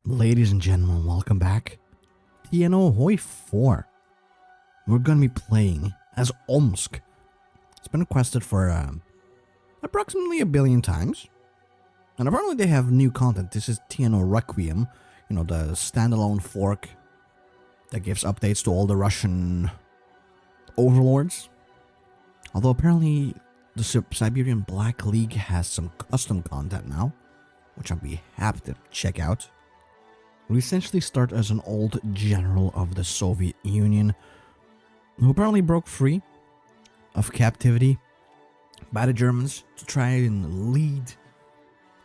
Ladies and gentlemen, welcome back. TNO HOI4. We're gonna be playing as Omsk. It's been requested for approximately 1 billion times. And apparently they have new content. This is TNO Requiem, you know, the standalone fork that gives updates to all the Russian overlords. Although apparently the Siberian Black League has some custom content now, which I'll be happy to check out. We essentially start as an old general of the Soviet Union who apparently broke free of captivity by the Germans to try and lead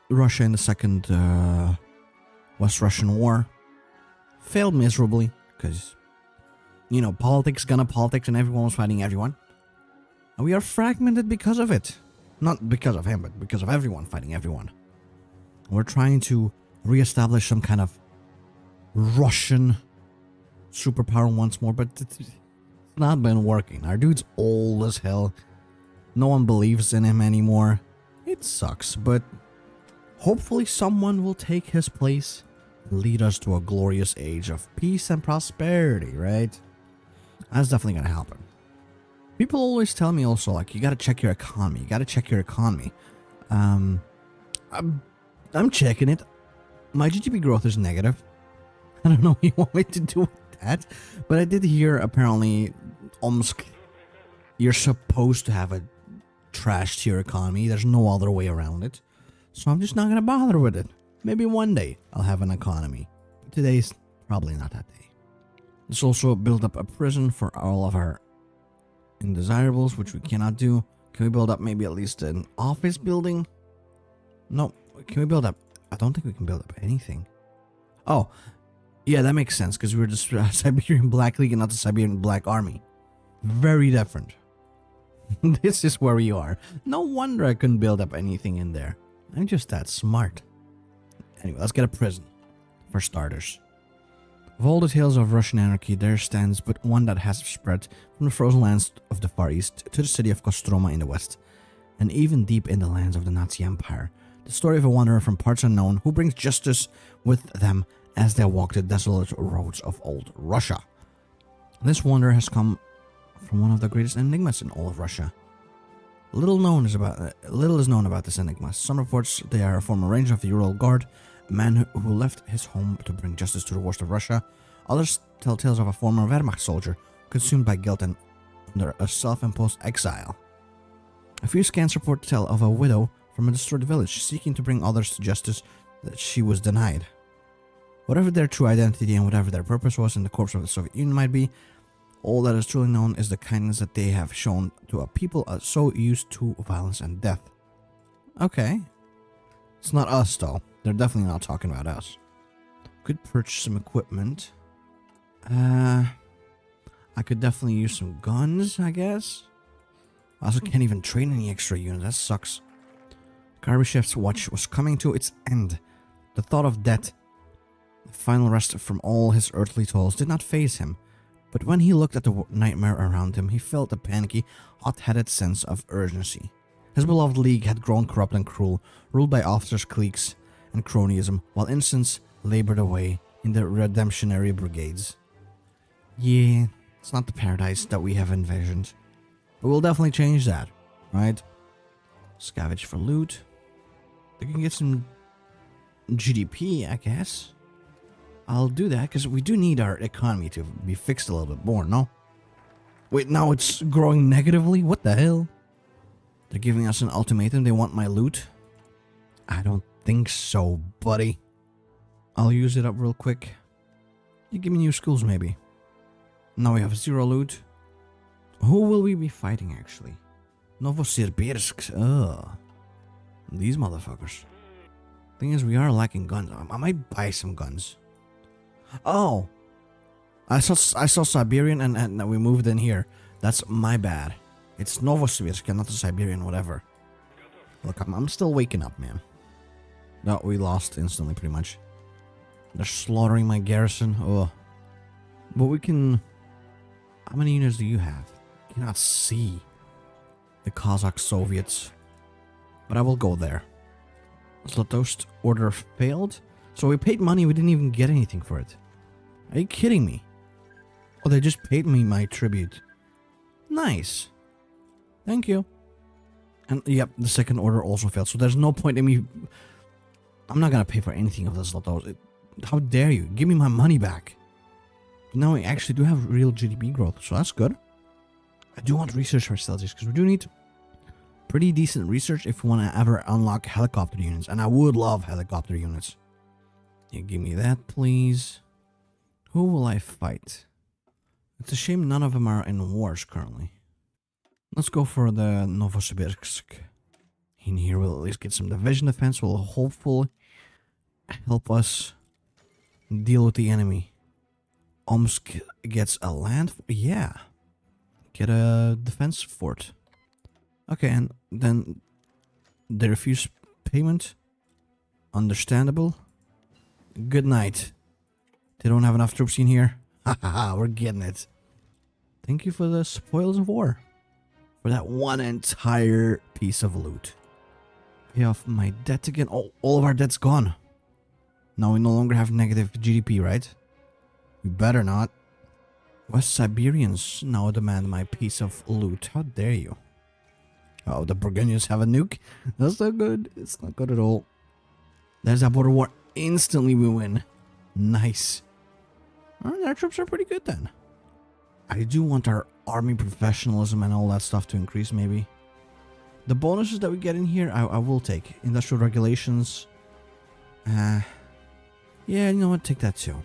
Russia in the Second West Russian War. Failed miserably because, you know, politics gonna politics and everyone was fighting everyone. And we are fragmented because of it. Not because of him, but because of everyone fighting everyone. We're trying to reestablish some kind of Russian superpower once more, but it's not been working. Our dude's old as hell. No one believes in him anymore. It sucks, but hopefully someone will take his place and lead us to a glorious age of peace and prosperity, right? That's definitely gonna happen. People always tell me also, like, you gotta check your economy. You gotta check your economy. I'm checking it. My GDP growth is negative. I don't know what you want me to do with that, but I did hear apparently Omsk, you're supposed to have a trash tier economy. There's no other way around it. So I'm just not gonna bother with it. Maybe one day I'll have an economy. But today's probably not that day. Let's also build up a prison for all of our indesirables, which we cannot do. Can we build up maybe at least an office building? No. Can we build up? I don't think we can build up anything. Oh, yeah, that makes sense because we were just Siberian Black League and not the Siberian Black Army. Very different. This is where we are. No wonder I couldn't build up anything in there. I'm just that smart. Anyway, let's get a prison for starters. Of all the tales of Russian anarchy, there stands but one that has spread from the frozen lands of the Far East to the city of Kostroma in the west, and even deep in the lands of the Nazi Empire. The story of a wanderer from parts unknown who brings justice with them as they walk the desolate roads of old Russia. This wanderer has come from one of the greatest enigmas in all of Russia. Little is known about this enigma. Some reports they are a former ranger of the Ural Guard, a man who left his home to bring justice to the worst of Russia. Others tell tales of a former Wehrmacht soldier consumed by guilt and under a self-imposed exile. A few scant reports tell of a widow from a destroyed village seeking to bring others to justice that she was denied. Whatever their true identity and whatever their purpose was in the corpse of the Soviet Union might be, all that is truly known is the kindness that they have shown to a people so used to violence and death. Okay. It's not us, though. They're definitely not talking about us. Could purchase some equipment. I could definitely use some guns, I guess. I also can't even train any extra units. That sucks. Karbyshev's watch was coming to its end. The thought of death, the final rest from all his earthly toils, did not faze him. But when he looked at the nightmare around him, he felt a panicky, hot-headed sense of urgency. His beloved league had grown corrupt and cruel, ruled by officers' cliques and cronyism, while innocents labored away in the redemptionary brigades. Yeah, it's not the paradise that we have envisioned. But we'll definitely change that, right? Scavenge for loot. We can get some GDP, I guess. I'll do that because we do need our economy to be fixed a little bit more, no? Wait, now it's growing negatively? What the hell? They're giving us an ultimatum. They want my loot? I don't think so, buddy. I'll use it up real quick. You give me new schools, maybe. Now we have 0 loot. Who will we be fighting, actually? Novosibirsk. Ugh. These motherfuckers. Thing is, we are lacking guns. I might buy some guns. Oh, I saw Siberian and we moved in here. That's my bad. It's Novosibirsk and not the Siberian whatever. Look, I'm still waking up, man. No, we lost instantly, pretty much. They're slaughtering my garrison. Oh, but we can. How many units do you have? I cannot see the Kazakh Soviets, but I will go there. Zlatoust order failed. So we paid money, we didn't even get anything for it. Are you kidding me? Oh, they just paid me my tribute. Nice. Thank you. And yep, the second order also failed. So there's no point in me... I'm not gonna pay for anything of this lot. How dare you? Give me my money back. Now we actually do have real GDP growth, so that's good. I do want research facilities, because we do need pretty decent research if we want to ever unlock helicopter units. And I would love helicopter units. You give me that, please. Who will I fight? It's a shame none of them are in wars currently. Let's go for the Novosibirsk. In here we'll at least get some division defense. Will hopefully help us deal with the enemy. Omsk gets a land... Yeah. Get a defense fort. Okay, and then they refuse payment. Understandable. Good night. They don't have enough troops in here. Haha, we're getting it. Thank you for the spoils of war. For that one entire piece of loot. Pay off my debt again. Oh, all of our debt's gone. Now we no longer have negative GDP, right? We better not. West Siberians now demand my piece of loot. How dare you? Oh, the Burgundians have a nuke? That's not good. It's not good at all. There's that border war. Instantly we win. Nice. Alright, our troops are pretty good then. I do want our army professionalism and all that stuff to increase maybe. The bonuses that we get in here, I will take. Industrial regulations. Yeah, you know what? Take that too.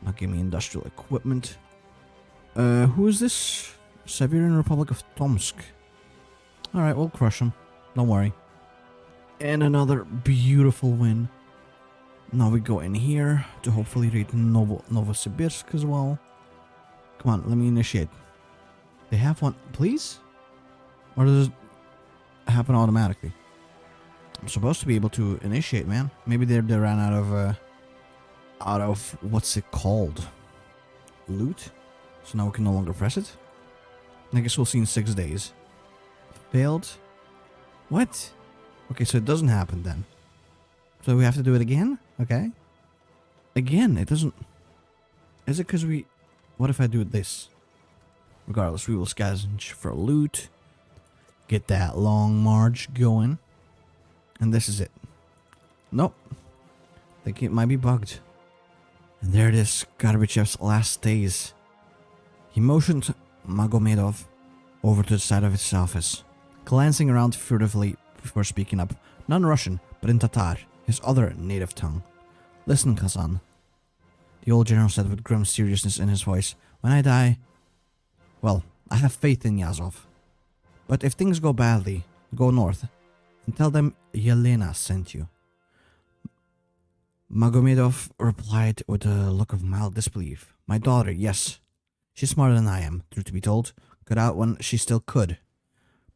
Now give me industrial equipment. Who is this? Siberian Republic of Tomsk. Alright, we'll crush them. Don't worry. And another beautiful win. Now we go in here to hopefully raid Novosibirsk as well. Come on, let me initiate. They have one, please? Or does it happen automatically? I'm supposed to be able to initiate, man. Maybe they ran out of what's it called? Loot? So now we can no longer press it? I guess we'll see in 6 days. Failed? What? Okay, so it doesn't happen then. So we have to do it again? Okay. Again, it doesn't... Is it because we... What if I do this? Regardless, we will scavenge for loot. Get that long march going. And this is it. Nope. I think it might be bugged. And there it is, Karbyshev's last days. He motioned Magomedov over to the side of his office, glancing around furtively before speaking up. Not in Russian, but in Tatar, his other native tongue. Listen, Kazan. The old general said with grim seriousness in his voice. When I die... Well, I have faith in Yazov. But if things go badly, go north and tell them Yelena sent you. Magomedov replied with a look of mild disbelief. My daughter, yes. She's smarter than I am, truth to be told. Got out when she still could.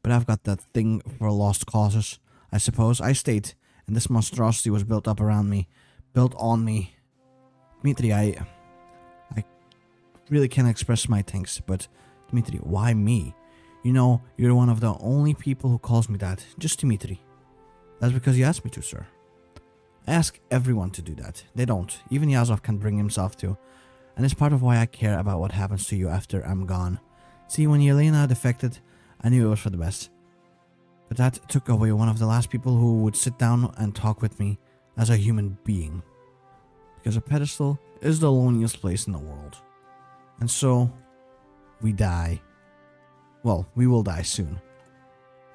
But I've got that thing for lost causes, I suppose. I stayed, and this monstrosity was built up around me. Built on me. Dmitri, I really can't express my thanks, but Dmitri, why me? You know, you're one of the only people who calls me that. Just Dmitri. That's because you asked me to, sir. I ask everyone to do that. They don't. Even Yazov can bring himself to. And it's part of why I care about what happens to you after I'm gone. See, when Yelena defected, I knew it was for the best. But that took away one of the last people who would sit down and talk with me as a human being. Because a pedestal is the loneliest place in the world. And so, we die. Well, we will die soon.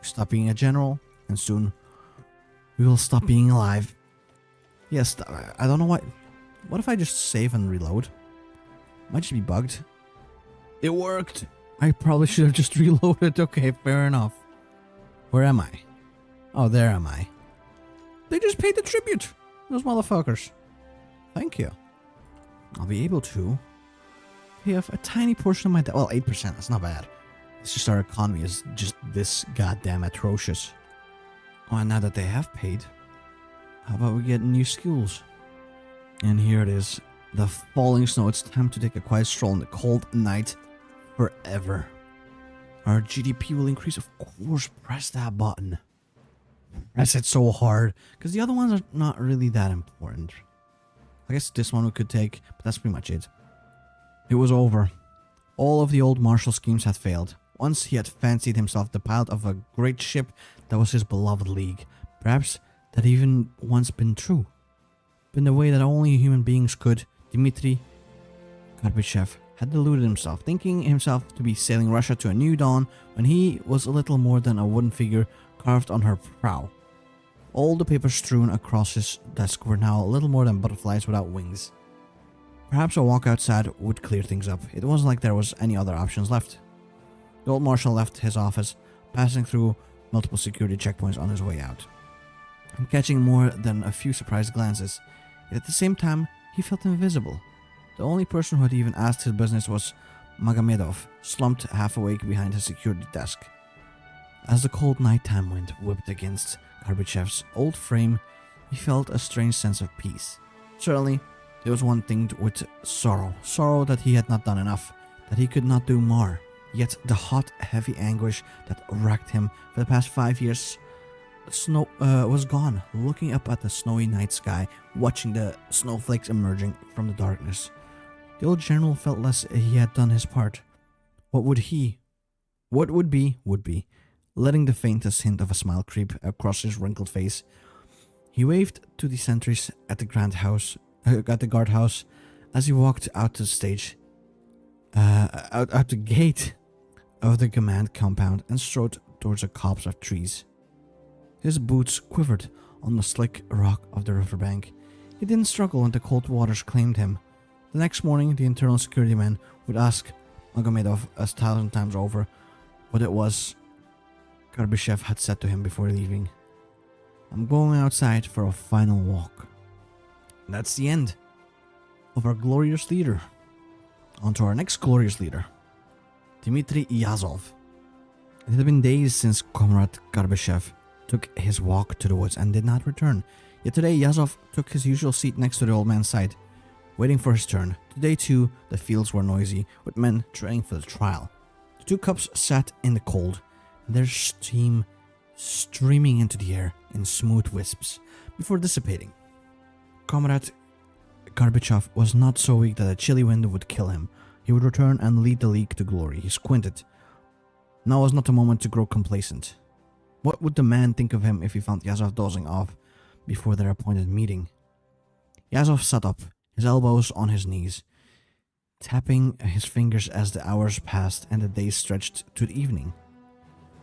We stop being a general, and soon we will stop being alive. Yes, I don't know why. What if I just save and reload? Might just be bugged. It worked! I probably should have just reloaded. Okay, fair enough. Where am I? Oh, there am I. They just paid the tribute! Those motherfuckers. Thank you. I'll be able to pay off a tiny portion of my debt. Well, 8%, that's not bad. It's just our economy is just this goddamn atrocious. Oh, and now that they have paid, how about we get new skills? And here it is. The falling snow. It's time to take a quiet stroll in the cold night forever. Our GDP will increase. Of course, press that button. Press it so hard. Because the other ones are not really that important. I guess this one we could take, but that's pretty much it. It was over. All of the old martial schemes had failed. Once he had fancied himself the pilot of a great ship that was his beloved league. Perhaps that even once been true. But in the way that only human beings could, Dmitry Karbyshev had deluded himself, thinking himself to be sailing Russia to a new dawn when he was a little more than a wooden figure carved on her prow. All the papers strewn across his desk were now a little more than butterflies without wings. Perhaps a walk outside would clear things up. It wasn't like there was any other options left. The old marshal left his office, passing through multiple security checkpoints on his way out, and catching more than a few surprised glances. Yet at the same time, he felt invisible. The only person who had even asked his business was Magomedov, slumped half awake behind his security desk. As the cold nighttime wind whipped against Karbyshev's old frame, he felt a strange sense of peace. Certainly, there was one thing with sorrow that he had not done enough, that he could not do more. Yet the hot, heavy anguish that racked him for the past 5 years was gone. Looking up at the snowy night sky, watching the snowflakes emerging from the darkness, the old general felt less he had done his part. What would be, would be. Letting the faintest hint of a smile creep across his wrinkled face, he waved to the sentries at the guardhouse as he walked out to the stage, out the gate of the command compound, and strode towards a copse of trees. His boots quivered on the slick rock of the riverbank. He didn't struggle when the cold waters claimed him. The next morning, the internal security men would ask Magomedov 1,000 times over what it was Karbyshev had said to him before leaving. "I'm going outside for a final walk." And that's the end of our glorious leader. On to our next glorious leader, Dmitry Yazov. It had been days since Comrade Karbyshev took his walk to the woods and did not return. Yet today Yazov took his usual seat next to the old man's side, waiting for his turn. Today too, the fields were noisy, with men training for the trial. The two cubs sat in the cold, their steam streaming into the air in smooth wisps before dissipating. Comrade Karbyshev was not so weak that a chilly wind would kill him. He would return and lead the league to glory. He squinted. Now was not the moment to grow complacent. What would the man think of him if he found Yazov dozing off before their appointed meeting? Yazov sat up, his elbows on his knees, tapping his fingers as the hours passed and the days stretched to the evening.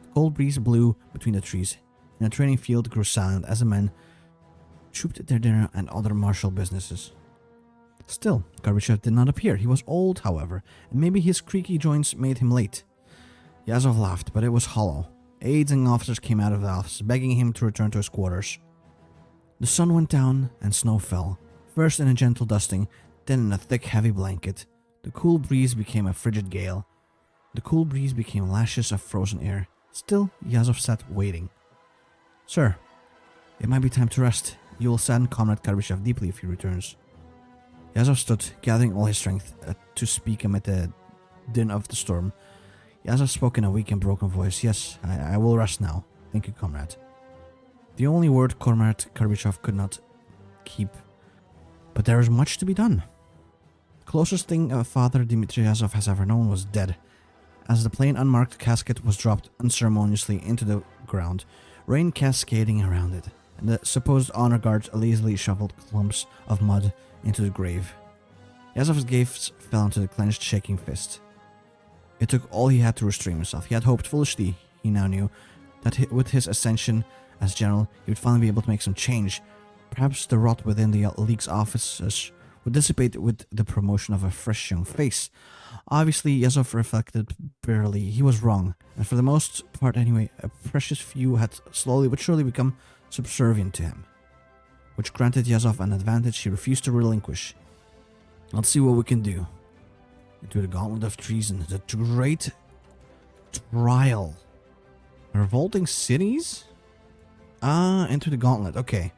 The cold breeze blew between the trees, and the training field grew silent as the men trooped their dinner and other martial businesses. Still, Karbyshev did not appear. He was old, however, and maybe his creaky joints made him late. Yazov laughed, but it was hollow. Aides and officers came out of the office, begging him to return to his quarters. The sun went down and snow fell, first in a gentle dusting, then in a thick, heavy blanket. The cool breeze became a frigid gale. The cool breeze became lashes of frozen air. Still, Yazov sat waiting. "Sir, it might be time to rest. You will sadden Comrade Karbyshev deeply if he returns." Yazov stood, gathering all his strength to speak amid the din of the storm. Yazov spoke in a weak and broken voice. "Yes, I will rest now. Thank you, comrade." The only word Comrade Karbyshev could not keep. But there is much to be done. The closest thing Father Dmitry Yazov has ever known was dead. As the plain unmarked casket was dropped unceremoniously into the ground, rain cascading around it, and the supposed honor guards lazily shoveled clumps of mud into the grave, Yazov's gaze fell into the clenched, shaking fist. It took all he had to restrain himself. He had hoped foolishly, he now knew, that with his ascension as general, he would finally be able to make some change. Perhaps the rot within the League's offices would dissipate with the promotion of a fresh young face. Obviously, Yazov reflected bitterly. He was wrong, and for the most part anyway, a precious few had slowly but surely become subservient to him, which granted Yazov an advantage he refused to relinquish. "Let's see what we can do." Into the gauntlet of treason, the great trial. Revolting cities? Into the gauntlet, okay.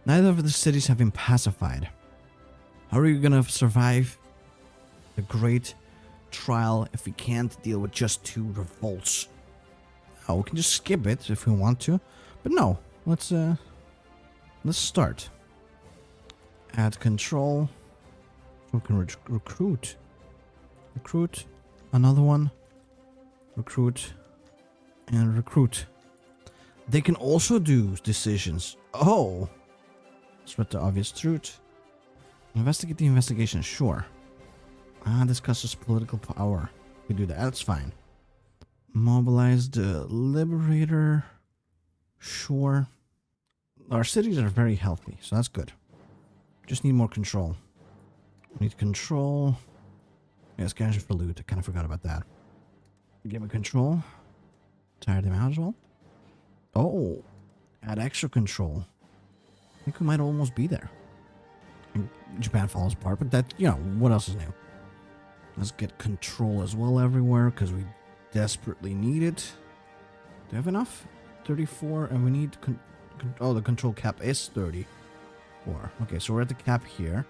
Neither of the cities have been pacified. How are you gonna survive the great trial if we can't deal with just 2 revolts? Oh, we can just skip it if we want to, but no. Let's start. Add control. We can recruit. Recruit. Another one. Recruit. And recruit. They can also do decisions. Oh! Spread the obvious truth. Investigate the investigation. Sure. Discusses political power. We do that. That's fine. Mobilize the liberator. Sure. Our cities are very healthy, so that's good. Just need more control. We need control. Yeah, scavenger for loot. I kind of forgot about that. Give me control. Tire them out as well. Oh, add extra control. I think we might almost be there. Japan falls apart, but that, you know, what else is new? Let's get control as well everywhere, because we desperately need it. Do we have enough? 34, and we need... oh, the control cap is 34. Okay, so we're at the cap here.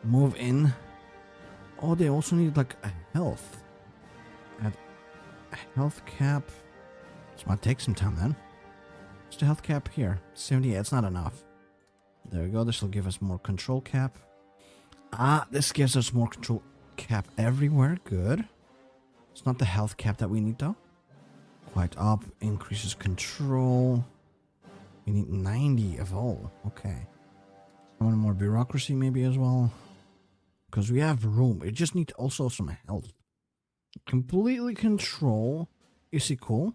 Move in. Oh, they also need, like, a health. Add a health cap. This might take some time, then. What's the health cap here? 78, it's not enough. There we go, this will give us more control cap. This gives us more control cap everywhere. Good. It's not the health cap that we need, though. Quite up. Increases control. We need 90 of all. Okay. One more bureaucracy maybe as well. Because we have room. It just needs also some health. Completely control. Is he cool?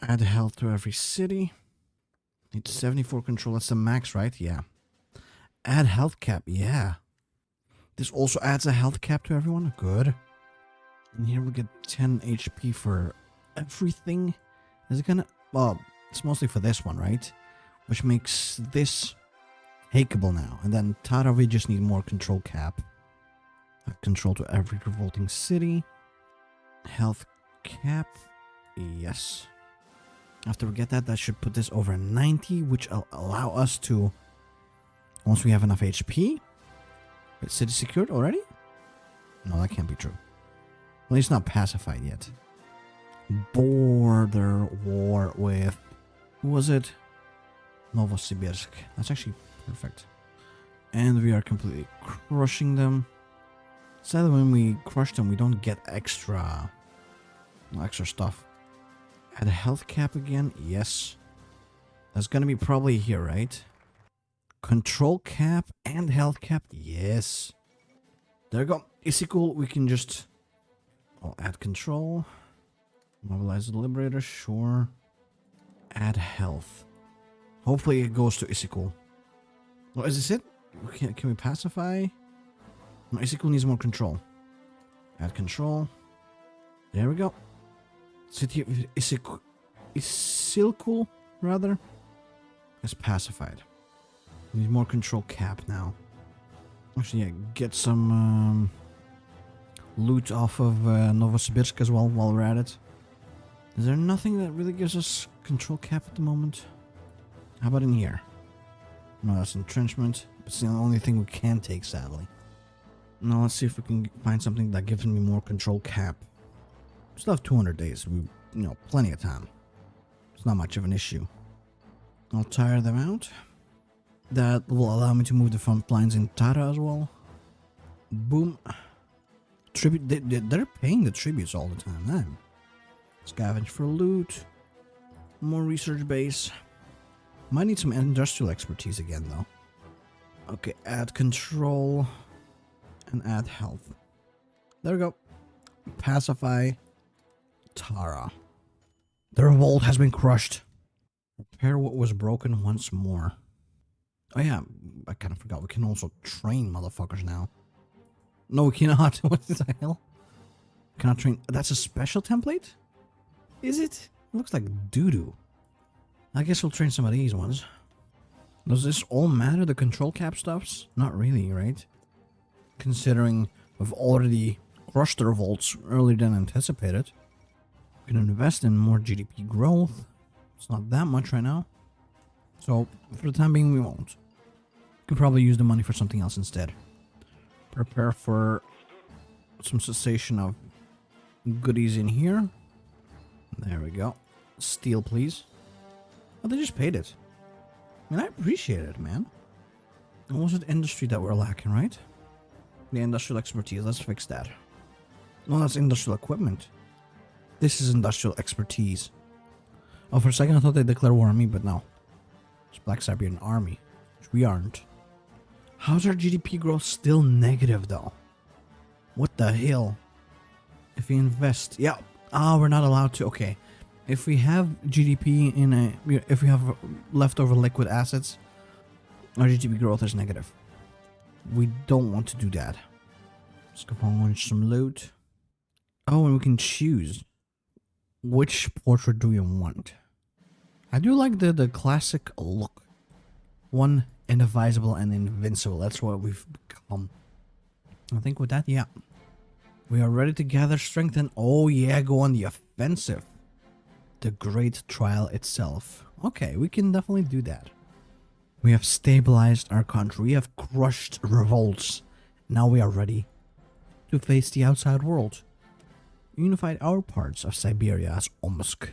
Add health to every city. Need 74 control. That's the max, right? Yeah. Add health cap. Yeah. This also adds a health cap to everyone. Good. And here we get 10 HP for everything. Is it gonna... well, it's mostly for this one, right? Which makes this takeable now. And then Tara, we just need more control cap. Control to every revolting city. Health cap. Yes. After we get that, that should put this over 90, which will allow us to... once we have enough HP... city secured already? No, that can't be true. Well, it's not pacified yet. Border war with... who was it? Novosibirsk. That's actually perfect. And we are completely crushing them. Sadly, when we crush them, we don't get extra... no extra stuff. Add a health cap again. Yes. That's gonna be probably here, right? Control cap and health cap. Yes. There we go. Is it cool? We can just... I'll add control. Mobilize the liberator. Sure. Add health. Hopefully it goes to Isikul. Oh, is this it? Can we pacify? No, Isikul needs more control. Add control. There we go. City of Isilkul, rather, is pacified. We need more control cap now. Actually, yeah, get some loot off of Novosibirsk as well while we're at it. Is there nothing that really gives us control cap at the moment? How about in here? No, that's entrenchment. It's the only thing we can take, sadly. Now let's see if we can find something that gives me more control cap. We still have 200 days. We, plenty of time. It's not much of an issue. I'll tire them out. That will allow me to move the front lines in Tara as well. Boom. Tribute. They're paying the tributes all the time, man. Scavenge for loot. More research base. Might need some industrial expertise again, though. Okay, add control. And add health. There we go. Pacify Tara. The revolt has been crushed. Repair what was broken once more. Oh yeah, I kind of forgot. We can also train motherfuckers now. No, we cannot. What the hell? Cannot train. That's a special template? Is it? It looks like doo-doo. I guess we'll train some of these ones. Does this all matter, the control cap stuffs? Not really, right? Considering we've already crushed the revolts earlier than anticipated. We can invest in more GDP growth. It's not that much right now. So, for the time being, we won't. We could probably use the money for something else instead. Prepare for some cessation of goodies in here. There we go. Steel, please. Oh, they just paid it. I mean, I appreciate it, man. It was the industry that we're lacking, right? The industrial expertise. Let's fix that. No, that's industrial equipment. This is industrial expertise. Oh, for a second I thought they declared war on me, but no. It's Black Siberian Army, which we aren't. How's our GDP growth still negative, though? What the hell? If we invest... Yeah. We're not allowed to. Okay. If we have GDP in a... If we have leftover liquid assets, our GDP growth is negative. We don't want to do that. Let's go on some loot. Oh, and we can choose which portrait do we want. I do like the classic look. One, indivisible and invincible. That's what we've become. I think with that, yeah. We are ready to gather strength and, oh yeah, go on the offensive. The great trial itself. Okay, we can definitely do that. We have stabilized our country. We have crushed revolts. Now we are ready to face the outside world. Unified our parts of Siberia as Omsk.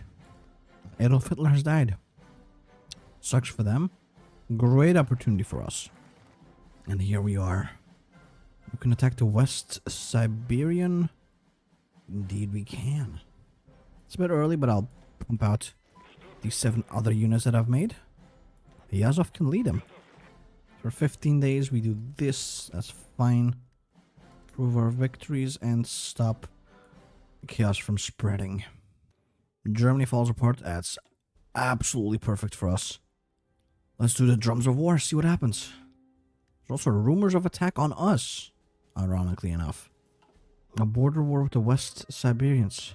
Adolf Hitler has died. Sucks for them. Great opportunity for us. And here we are. We can attack the West Siberian. Indeed we can. It's a bit early, but I'll pump out these 7 other units that I've made. Yazov can lead them. For 15 days we do this. That's fine. Prove our victories and stop chaos from spreading. Germany falls apart. That's absolutely perfect for us. Let's do the drums of war, see what happens. There's also rumors of attack on us, ironically enough. A border war with the West Siberians.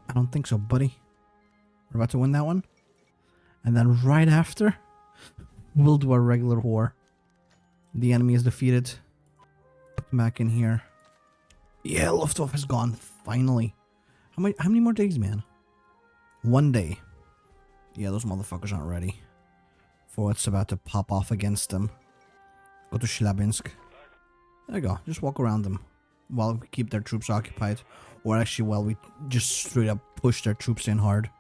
I don't think so, buddy. We're about to win that one. And then right after, we'll do our regular war. The enemy is defeated. Put them back in here. Yeah, Luftwaffe is gone, finally. How many more days, man? 1 day. Yeah, those motherfuckers aren't ready for what's about to pop off against them. Go to Shlabinsk. There you go. Just walk around them while we keep their troops occupied. Or actually, while we just straight up push their troops in hard.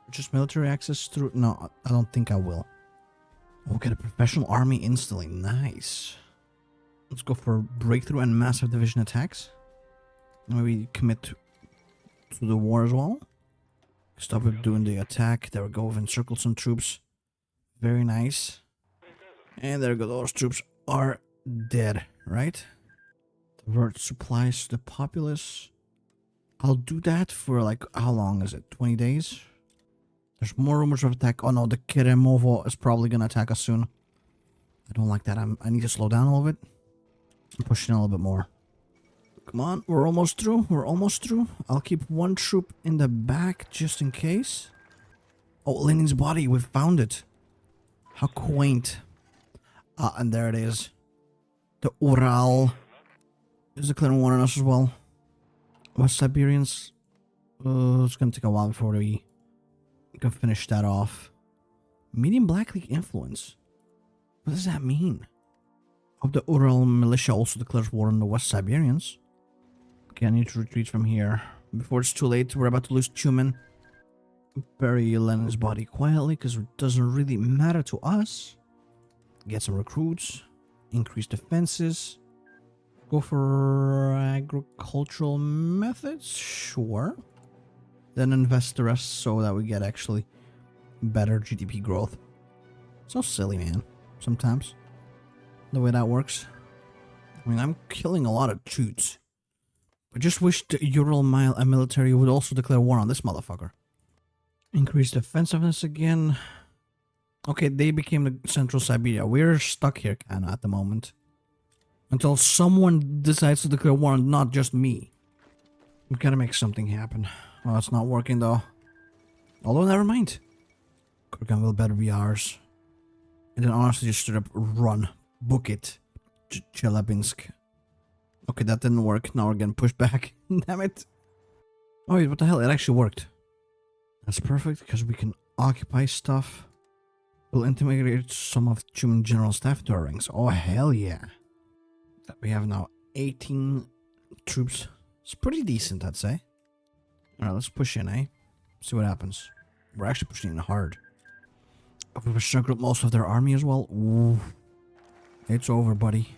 Just military access through... No, I don't think I will. We'll get a professional army instantly. Nice. Let's go for breakthrough and massive division attacks. Maybe commit to the war as well. Stop it doing the attack. There we go. We've encircled some troops. Very nice. And there we go. Those troops are dead, right? Divert supplies to the populace. I'll do that for like, how long is it? 20 days? There's more rumors of attack. Oh no, the Keremovo is probably going to attack us soon. I don't like that. I need to slow down a little bit. I'm pushing a little bit more. Come on, we're almost through. We're almost through. I'll keep one troop in the back just in case. Oh, Lenin's body. We found it. How quaint. Ah, and there it is. The Ural. Is declaring war on us as well. West Siberians. It's going to take a while before we can finish that off. Medium Black League influence. What does that mean? Hope the Ural militia also declares war on the West Siberians. Okay, I need to retreat from here. Before it's too late, we're about to lose Tumen. Bury Lenin's body quietly, because it doesn't really matter to us. Get some recruits. Increase defenses. Go for agricultural methods? Sure. Then invest the rest so that we get actually better GDP growth. So silly, man. Sometimes. The way that works. I mean, I'm killing a lot of Jutes. I just wish the Ural military would also declare war on this motherfucker. Increase defensiveness again. Okay, they became the Central Siberia. We're stuck here, kinda, at the moment. Until someone decides to declare war on not just me. We've gotta make something happen. Oh, it's not working though. Although, never mind. Kurgan will better be ours. And then honestly just straight up run. Book it. Chelyabinsk. Okay, that didn't work. Now we're getting pushed back. Damn it. Oh wait, what the hell? It actually worked. That's perfect, because we can occupy stuff. We'll intimidate some of Tumen general staff to our ranks. Oh, hell yeah. We have now 18 troops. It's pretty decent, I'd say. Alright, let's push in, eh? See what happens. We're actually pushing in hard. We've circled most of their army as well. Ooh. It's over, buddy.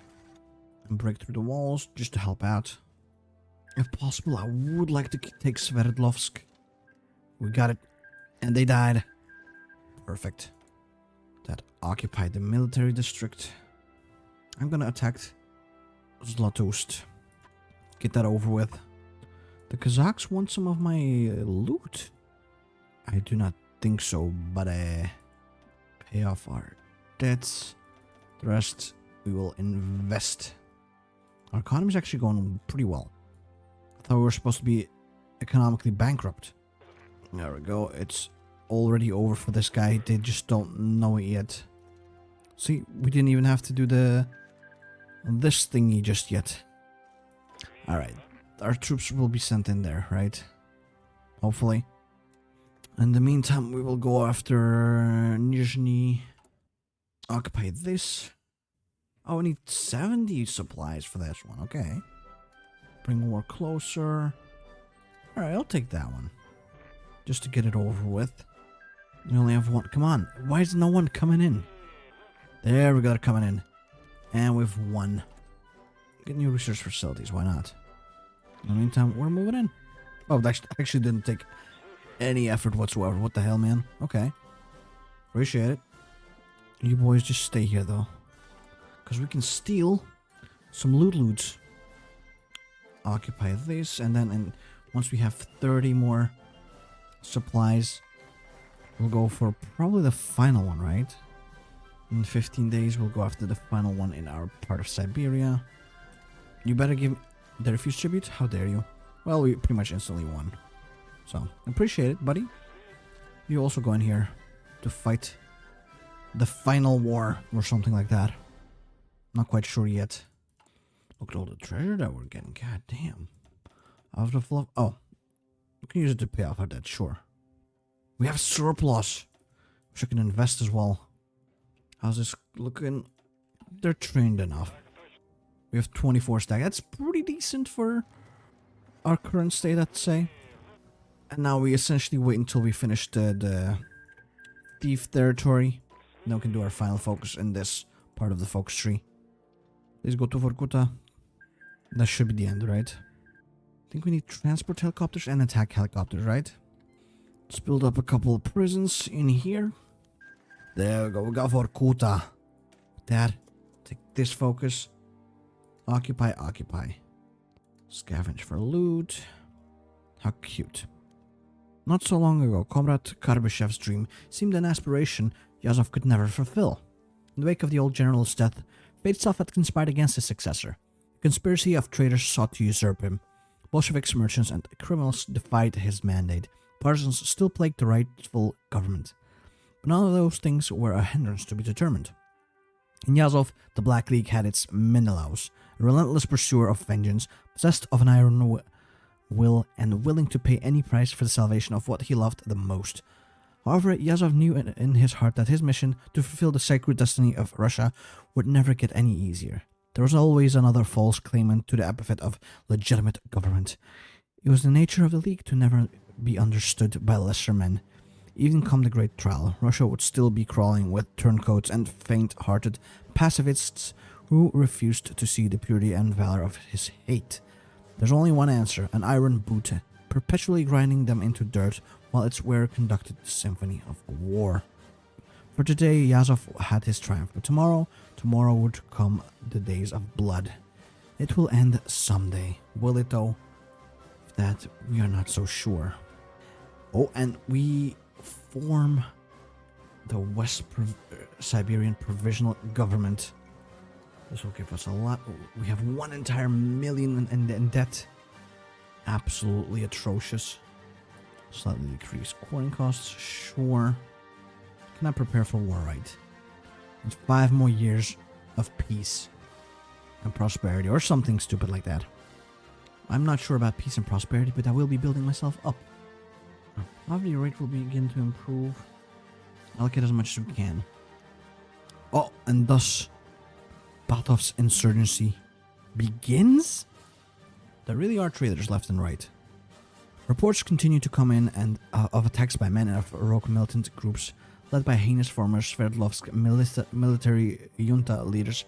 And break through the walls just to help out. If possible, I would like to take Sverdlovsk. We got it. And they died. Perfect. That occupied the military district. I'm gonna attack Zlatoust. Get that over with. The Kazakhs want some of my loot? I do not think so, but pay off our debts. The rest we will invest. Our economy is actually going pretty well. I thought we were supposed to be economically bankrupt. There we go. It's already over for this guy. They just don't know it yet. See, we didn't even have to do this thingy just yet. Alright. Our troops will be sent in there, right? Hopefully. In the meantime, we will go after Nizhny. Occupy this. Oh, we need 70 supplies for this one. Okay. Bring war closer. Alright, I'll take that one. Just to get it over with. We only have one. Come on. Why is no one coming in? There we got it coming in. And we've won. Get new research facilities. Why not? In the meantime, we're moving in. Oh, that actually didn't take any effort whatsoever. What the hell, man? Okay. Appreciate it. You boys just stay here, though. Because we can steal some loots. Occupy this. And then once we have 30 more supplies, we'll go for probably the final one, right? In 15 days, we'll go after the final one in our part of Siberia. You better give the refuse tribute? How dare you? Well, we pretty much instantly won. So, appreciate it, buddy. You also go in here to fight the final war or something like that. Not quite sure yet. Look at all the treasure that we're getting. God damn. Out of the fluff. Oh. We can use it to pay off our debt, sure. We have surplus. Which I can invest as well. How's this looking? They're trained enough. We have 24 stack. That's pretty decent for our current state, I'd say. And now we essentially wait until we finish the thief territory. Then we can do our final focus in this part of the focus tree. Please go to Vorkuta. That should be the end, right? I think we need transport helicopters and attack helicopters, right? Let's build up a couple of prisons in here. There we go. We got Vorkuta. Dad, take this focus. Occupy, occupy. Scavenge for loot. How cute. Not so long ago, Comrade Karbyshev's dream seemed an aspiration Yazov could never fulfill. In the wake of the old general's death, fate itself had conspired against his successor. A conspiracy of traitors sought to usurp him. Bolsheviks, merchants, and criminals defied his mandate. Partisans still plagued the rightful government. But none of those things were a hindrance to be determined. In Yazov, the Black League had its Menelaus, a relentless pursuer of vengeance, possessed of an iron will and willing to pay any price for the salvation of what he loved the most. However, Yazov knew in his heart that his mission to fulfill the sacred destiny of Russia would never get any easier. There was always another false claimant to the epithet of legitimate government. It was the nature of the League to never be understood by lesser men. Even come the Great Trial, Russia would still be crawling with turncoats and faint-hearted pacifists who refused to see the purity and valor of his hate. There's only one answer, an iron boot, perpetually grinding them into dirt while its wearer conducted the symphony of war. For today, Yazov had his triumph, but tomorrow would come the days of blood. It will end someday. Will it though? That we are not so sure. Oh, and we form the West Siberian Provisional Government. This will give us a lot. We have 1 entire million in debt. Absolutely atrocious. Slightly decreased coin costs, sure. Cannot prepare for war, right? It's 5 more years of peace and prosperity, or something stupid like that. I'm not sure about peace and prosperity, but I will be building myself up. Poverty rate will begin to improve. Allocate as much as we can. Oh, and thus Batov's insurgency begins? There really are traitors left and right. Reports continue to come in of attacks by men of rogue militant groups led by heinous former Sverdlovsk military junta leaders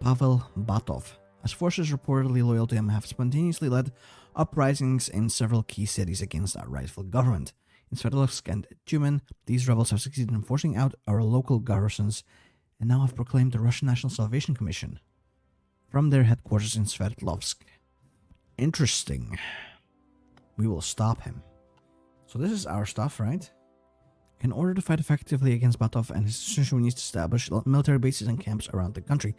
Pavel Batov, as forces reportedly loyal to him have spontaneously led uprisings in several key cities against our rightful government. In Sverdlovsk and Tyumen, these rebels have succeeded in forcing out our local garrisons and now have proclaimed the Russian National Salvation Commission from their headquarters in Sverdlovsk. Interesting. We will stop him. So this is our stuff, right? In order to fight effectively against Batov and his insurgency, we need to establish military bases and camps around the country.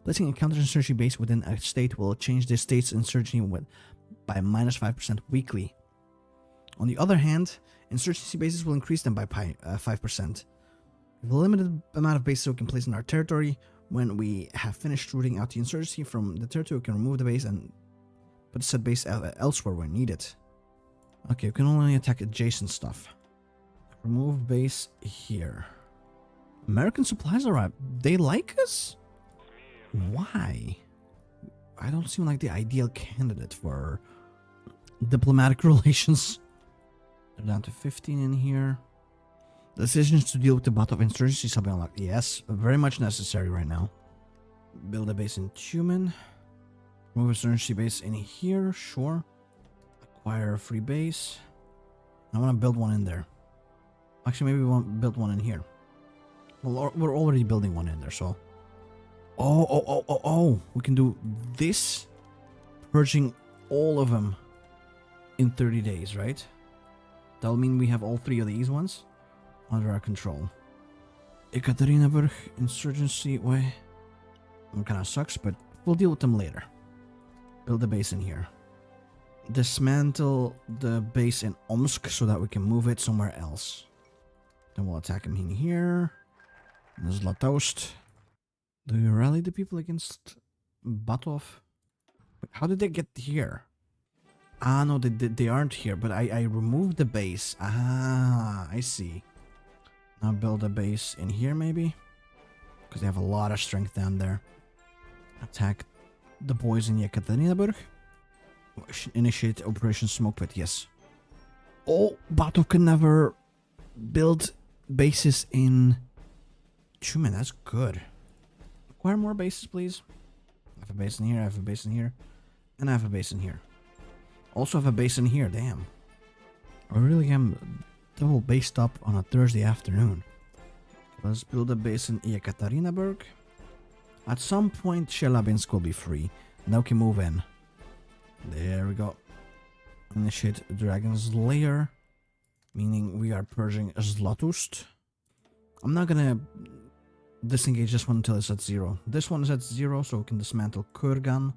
Placing a counterinsurgency base within a state will change the state's insurgency by minus 5% weekly. On the other hand, insurgency bases will increase them by 5%. The limited amount of bases we can place in our territory. When we have finished rooting out the insurgency from the territory, we can remove the base and put said base elsewhere where needed. Okay, we can only attack adjacent stuff. Remove base here. American supplies arrive. They like us? Why? I don't seem like the ideal candidate for diplomatic relations. They're down to 15 in here. Decisions to deal with the Batov insurgency have been unlocked. Yes, very much necessary right now. Build a base in Tyumen. Remove insurgency base in here, sure. Acquire a free base. I want to build one in there. Actually, maybe we won't build one in here. Well, we're already building one in there, so... Oh. We can do this. Purging all of them in 30 days, right? That'll mean we have all 3 of these ones under our control. Ekaterinburg insurgency, way. It kind of sucks, but we'll deal with them later. Build a base in here. Dismantle the base in Omsk so that we can move it somewhere else. Then we'll attack him in here. Zlatoust. Do you rally the people against Batov? How did they get here? Ah, no, they aren't here, but I removed the base. Ah, I see. Now build a base in here, maybe? Because they have a lot of strength down there. Attack the boys in Yekaterinburg. Initiate Operation Smoke Pit, yes. Oh, Batov can never build bases in Tyumen. That's good. Acquire more bases, please. I have a base in here, I have a base in here, and I have a base in here. Also have a base in here, damn. I really am double based up on a Thursday afternoon. Let's build a base in Yekaterinburg. At some point, Chelyabinsk will be free. Now we can move in. There we go. Initiate Dragon's Lair. Meaning we are purging Zlatoust. I'm not gonna disengage this one until it's at 0. This one is at 0, so we can dismantle Kurgan.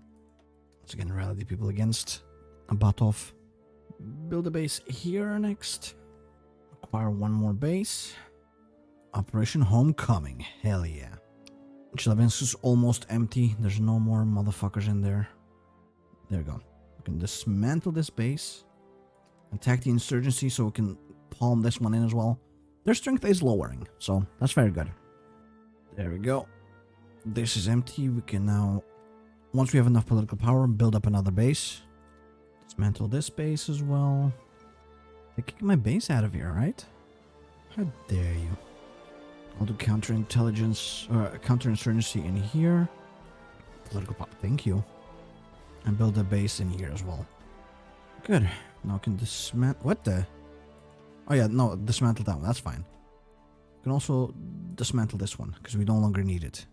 Once again, rally the people against Batov. Build a base here next. Acquire one more base. Operation Homecoming. Hell yeah. Chelyabinsk is almost empty. There's no more motherfuckers in there. There we go. We can dismantle this base. Attack the insurgency so we can palm this one in as well. Their strength is lowering, so that's very good. There we go. This is empty. We can now, once we have enough political power, build up another base. Dismantle this base as well. They kicked my base out of here, right? How dare you? I'll do counterintelligence, counterinsurgency in here. Political power, thank you. And build a base in here as well. Good. Now I can dismantle. What the? Oh yeah, no, dismantle that one. That's fine. We can also dismantle this one because we no longer need it.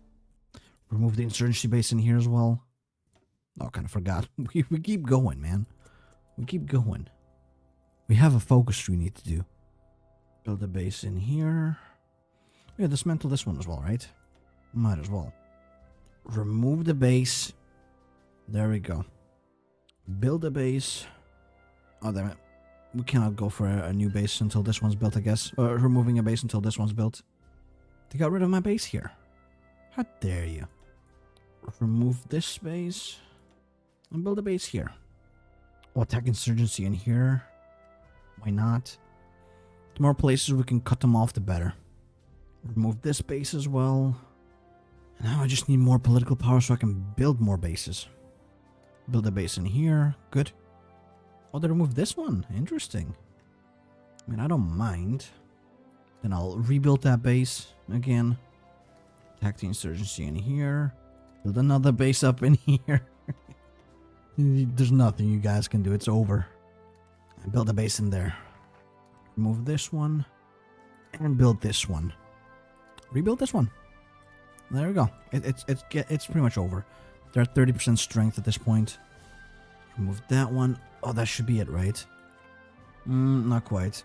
Remove the insurgency base in here as well. Oh, I kind of forgot. We keep going, man. We keep going. We have a focus we need to do. Build a base in here. Yeah, dismantle this one as well, right? Might as well. Remove the base. There we go. Build a base. Oh, damn it. We cannot go for a new base until this one's built, I guess. Or removing a base until this one's built. They got rid of my base here. How dare you? Remove this base. And build a base here. Oh, attack insurgency in here. Why not? The more places we can cut them off, the better. Remove this base as well. And now I just need more political power so I can build more bases. Build a base in here. Good. Oh, they removed this one. Interesting. I mean, I don't mind. Then I'll rebuild that base again. Attack the insurgency in here. Build another base up in here. There's nothing you guys can do. It's over. I build a base in there. Remove this one. And build this one. Rebuild this one. There we go. It's pretty much over. They're at 30% strength at this point. Remove that one. Oh, that should be it, right? Not quite.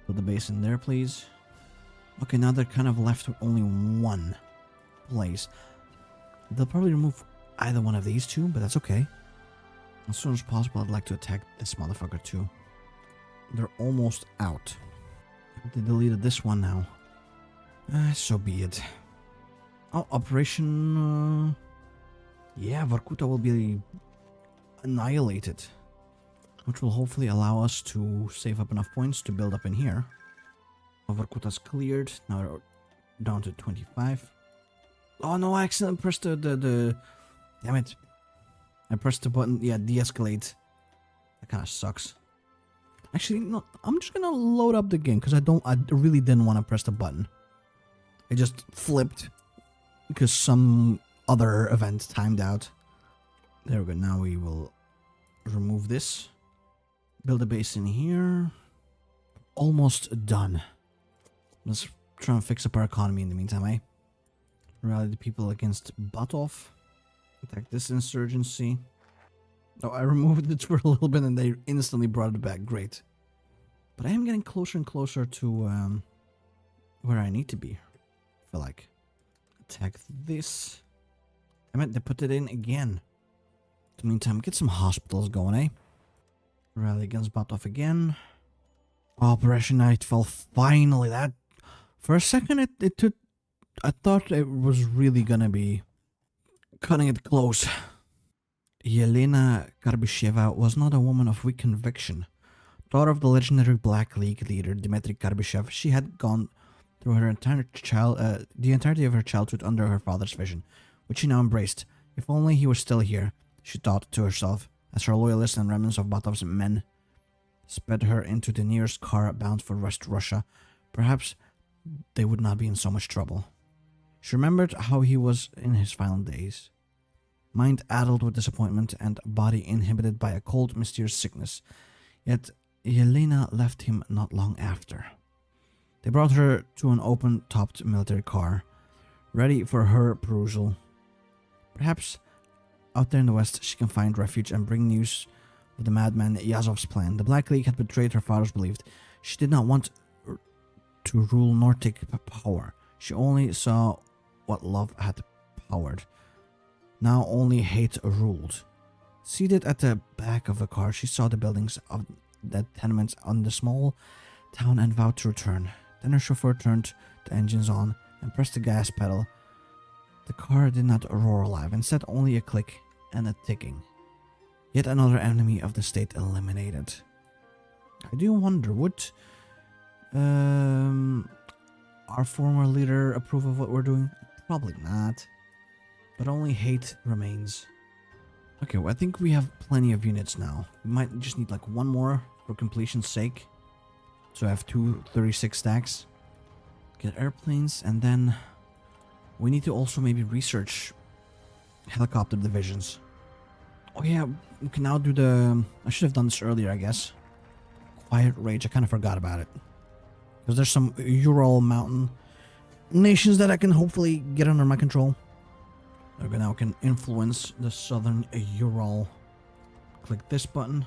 Put the base in there, please. Okay, now they're kind of left with only one place. They'll probably remove either one of these two, but that's okay. As soon as possible, I'd like to attack this motherfucker too. They're almost out. They deleted this one now. So be it. Oh, Operation... yeah, Vorkuta will be annihilated. Which will hopefully allow us to save up enough points to build up in here. Vorkuta's cleared. Now we're down to 25. Oh no, I accidentally pressed the... Damn it. I pressed the button. Yeah, de-escalate. That kind of sucks. Actually, no, I'm just gonna load up the game because I really didn't want to press the button. It just flipped because some other event timed out. There we go. Now we will remove this. Build a base in here. Almost done. Let's try and fix up our economy in the meantime, eh? Rally the people against Batov. Attack this insurgency. Oh, I removed it for a little bit and they instantly brought it back. Great. But I am getting closer and closer to where I need to be. I feel like. Attack this. I meant to put it in again. In the meantime, get some hospitals going, eh? Rally against Batov again. Operation Nightfall. Finally, that... For a second, it took... I thought it was really gonna be cutting it close. Yelena Karbyshev was not a woman of weak conviction. Daughter of the legendary Black League leader Dmitry Karbyshev, she had gone through her the entirety of her childhood under her father's vision, which she now embraced. If only he was still here, she thought to herself, as her loyalists and remnants of Batov's men sped her into the nearest car bound for West Russia. Perhaps they would not be in so much trouble. She remembered how he was in his final days. Mind addled with disappointment and body inhibited by a cold, mysterious sickness. Yet Yelena left him not long after. They brought her to an open-topped military car, ready for her perusal. Perhaps out there in the west she can find refuge and bring news of the madman Yazov's plan. The Black League had betrayed her father's belief. She did not want to rule nor take power. She only saw what love had powered. Now only hate ruled. Seated at the back of the car, she saw the buildings of the tenements on the small town and vowed to return. Then her chauffeur turned the engines on and pressed the gas pedal. The car did not roar alive, instead only a click and a ticking. Yet another enemy of the state eliminated. I do wonder, would our former leader approve of what we're doing? Probably not. But only hate remains. Okay, well, I think we have plenty of units now. We might just need like one more for completion's sake. So I have 236 stacks. Get airplanes, and then we need to also maybe research helicopter divisions. Oh yeah, we can now do the... I should have done this earlier, I guess. Quiet Rage, I kind of forgot about it. Because there's some Ural mountain nations that I can hopefully get under my control. Okay, now I can influence the southern Ural. Click this button.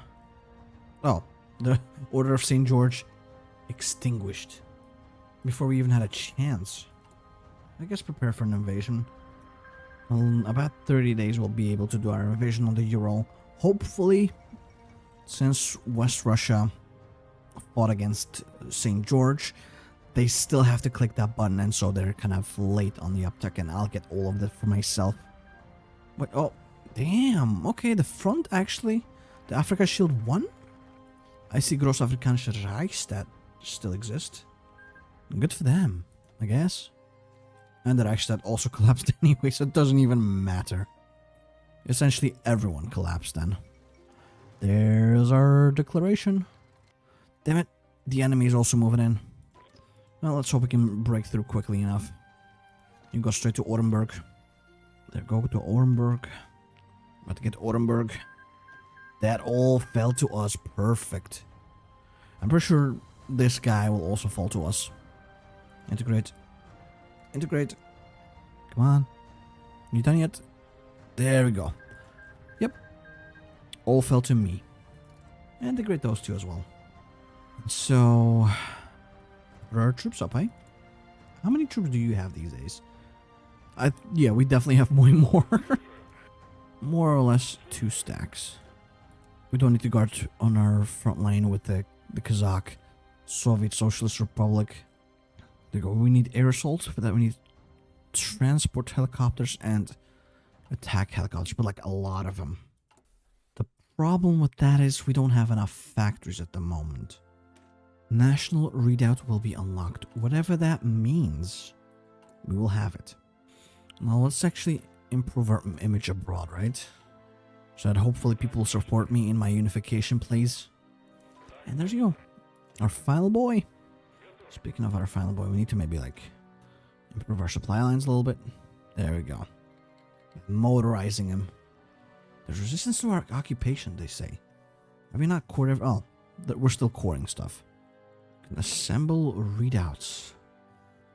Oh, the Order of St. George extinguished. Before we even had a chance. I guess prepare for an invasion. Well, about 30 days we'll be able to do our invasion on the Ural. Hopefully, since West Russia fought against St. George, they still have to click that button, and so they're kind of late on the uptick, and I'll get all of that for myself. Wait, oh, damn. Okay, the front actually, the Africa Shield won? I see Gross Afrikanische Reichsstaat still exist. Good for them, I guess. And the Reichsstaat also collapsed anyway, so it doesn't even matter. Essentially everyone collapsed then. There's our declaration. Damn it, the enemy is also moving in. Well, let's hope we can break through quickly enough. You go straight to Orenburg. There, go to Orenburg. About to get Orenburg. That all fell to us. Perfect. I'm pretty sure this guy will also fall to us. Integrate. Integrate. Come on. You done yet? There we go. Yep. All fell to me. Integrate those two as well. So, put our troops up, eh? How many troops do you have these days? Yeah, we definitely have way more. More or less 2 stacks. We don't need to guard on our front line with the Kazakh Soviet Socialist Republic. There you go. We need air assaults. For that we need transport helicopters and attack helicopters, but like a lot of them. The problem with that is we don't have enough factories at the moment. National readout will be unlocked. Whatever that means, we will have it. Now let's actually improve our image abroad, right? So that hopefully people will support me in my unification plays. And there you go. Our final boy. Speaking of our final boy, we need to maybe like improve our supply lines a little bit. There we go. Motorizing him. There's resistance to our occupation, they say. Have we not cored ever? Oh, we're still coring stuff. Can assemble readouts.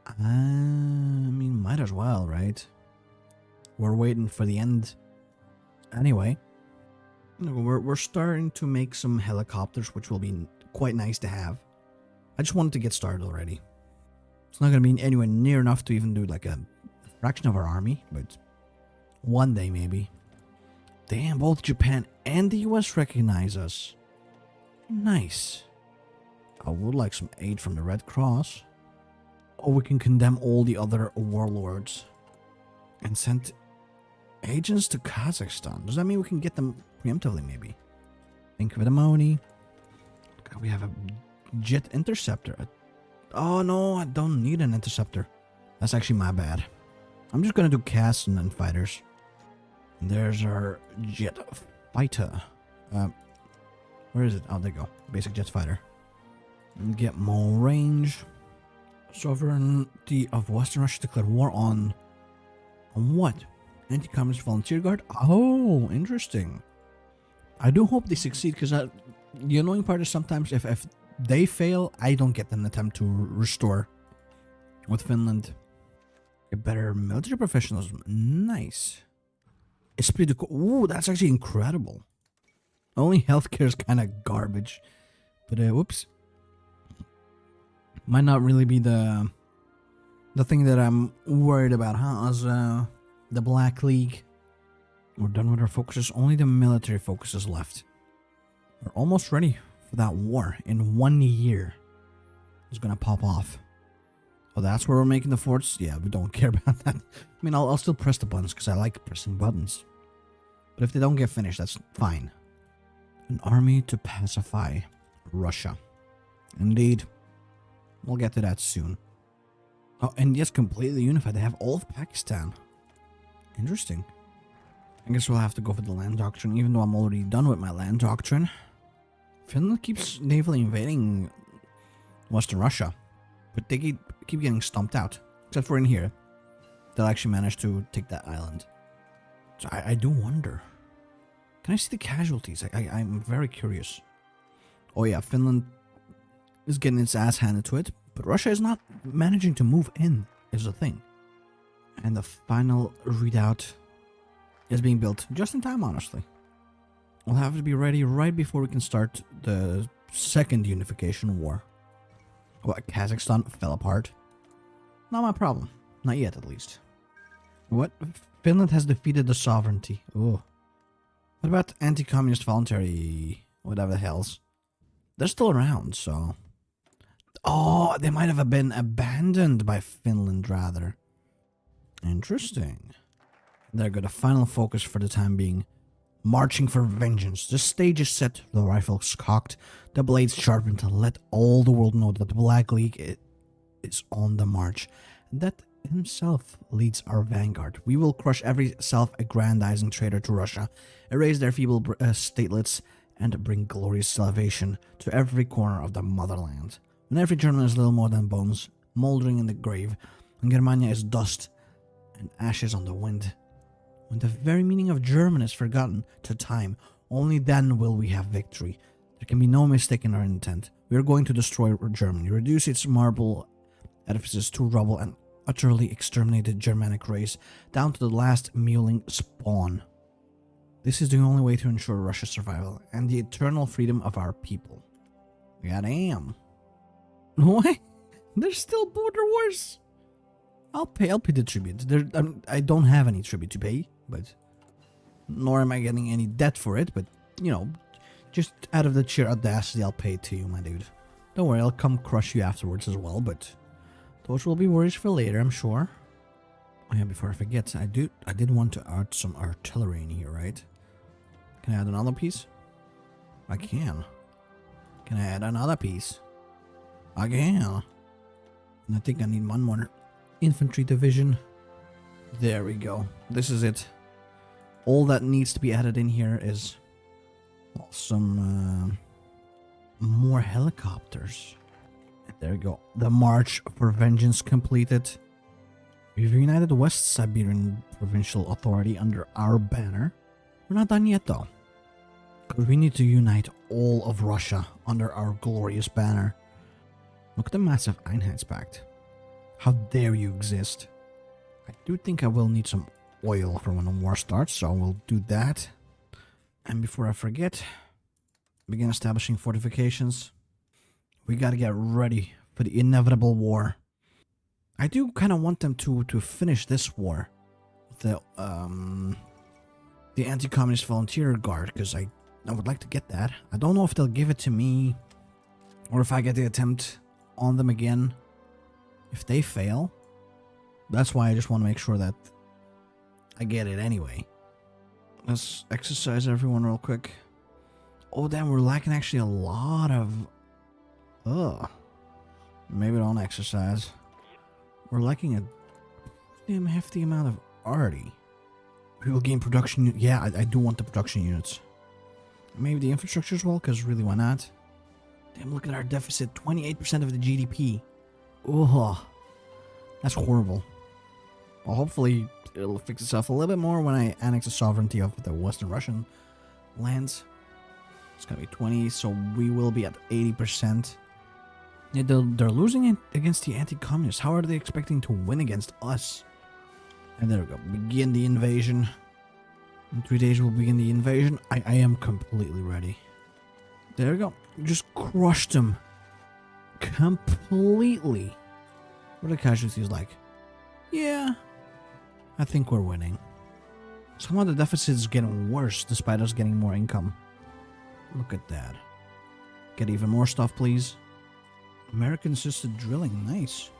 I mean, might as well, right? We're waiting for the end. Anyway, we're starting to make some helicopters, which will be quite nice to have. I just wanted to get started already. It's not going to be anywhere near enough to even do like a fraction of our army, but one day maybe. Damn, both Japan and the US recognize us. Nice. I would like some aid from the Red Cross. Or we can condemn all the other warlords and send agents to Kazakhstan. Does that mean we can get them preemptively, maybe? Think of the money. God, we have a jet interceptor. Oh no, I don't need an interceptor. That's actually my bad. I'm just gonna do casts and then fighters. And there's our jet fighter. Where is it? Oh, there you go. Basic jet fighter. And get more range. Sovereignty of Western Russia declared war on what? Anti-Communist Volunteer Guard? Oh, interesting. I do hope they succeed, because the annoying part is sometimes if they fail, I don't get an attempt to restore. With Finland, get better military professionalism. Nice. It's pretty cool. Ooh, that's actually incredible. Only healthcare is kind of garbage. But whoops. Might not really be the thing that I'm worried about, huh? As the Black League. We're done with our focuses. Only the military focuses left. We're almost ready for that war. In 1 year, it's gonna pop off. Oh, that's where we're making the forts? Yeah, we don't care about that. I mean, I'll still press the buttons because I like pressing buttons. But if they don't get finished, that's fine. An army to pacify Russia. Indeed. We'll get to that soon. Oh, and yes, completely unified. They have all of Pakistan. Interesting. I guess we'll have to go for the land doctrine, even though I'm already done with my land doctrine. Finland keeps navally invading Western Russia, but they keep getting stomped out. Except for in here. They'll actually manage to take that island. So I do wonder. Can I see the casualties? I'm very curious. Oh yeah, Finland is getting its ass handed to it, but Russia is not managing to move in, is the thing. And the final readout is being built just in time, honestly. We'll have to be ready right before we can start the second unification war. What, Kazakhstan fell apart? Not my problem. Not yet, at least. What? Finland has defeated the sovereignty. Oh. What about anti-communist voluntary whatever the hell's? They're still around, so... Oh, they might have been abandoned by Finland, rather. Interesting. There go, the final focus for the time being. Marching for vengeance. The stage is set, the rifles cocked, the blades sharpened to let all the world know that the Black League is on the march. And that himself leads our vanguard. We will crush every self-aggrandizing traitor to Russia, erase their feeble statelets, and bring glorious salvation to every corner of the motherland. When every German is little more than bones, moldering in the grave, when Germania is dust and ashes on the wind, When the very meaning of German is forgotten to time, only then will we have victory. There can be no mistake in our intent. We are going to destroy Germany, reduce its marble edifices to rubble, and utterly exterminate the Germanic race, down to the last mewling spawn. This is the only way to ensure Russia's survival and the eternal freedom of our people. Goddamn. What? There's still border wars? I'll pay the tribute. I don't have any tribute to pay, but nor am I getting any debt for it, but, you know, just out of the sheer audacity, I'll pay it to you, my dude. Don't worry, I'll come crush you afterwards as well, but those will be worries for later, I'm sure. Oh yeah, before I forget, I did want to add some artillery in here, right? Can I add another piece? I can. Can I add another piece? I can. And I think I need one more infantry division. There we go. This is it. All that needs to be added in here is some more helicopters. And there we go. The March for Vengeance completed. We've united the West Siberian Provincial Authority under our banner. We're not done yet though, because we need to unite all of Russia under our glorious banner. Look at the massive Einheitspact. How dare you exist? I do think I will need some oil for when the war starts, so we'll do that. And before I forget, begin establishing fortifications. We gotta get ready for the inevitable war. I do kind of want them to finish this war with the anti-communist volunteer guard, because I would like to get that. I don't know if they'll give it to me or if I get the attempt on them again. If they fail, that's why I just want to make sure that I get it anyway. Let's exercise everyone real quick. Oh damn, we're lacking actually a lot of... Maybe don't exercise. We're lacking a damn hefty amount of arty. We will gain production... Yeah, I do want the production units. Maybe the infrastructure as well, because really, why not? Damn, look at our deficit. 28% of the GDP. Oh, that's horrible. Well, hopefully it'll fix itself a little bit more when I annex the sovereignty of the Western Russian lands. It's gonna be 20, so we will be at 80%. Yeah, they're losing it against the anti-communists. How are they expecting to win against us? And there we go. Begin the invasion. In 3 days we'll begin the invasion. I am completely ready. There we go. Just crushed them. Completely. What are the casualties like? Yeah. I think we're winning. Somehow the deficit is getting worse despite us getting more income. Look at that. Get even more stuff, please. American-assisted drilling. Nice.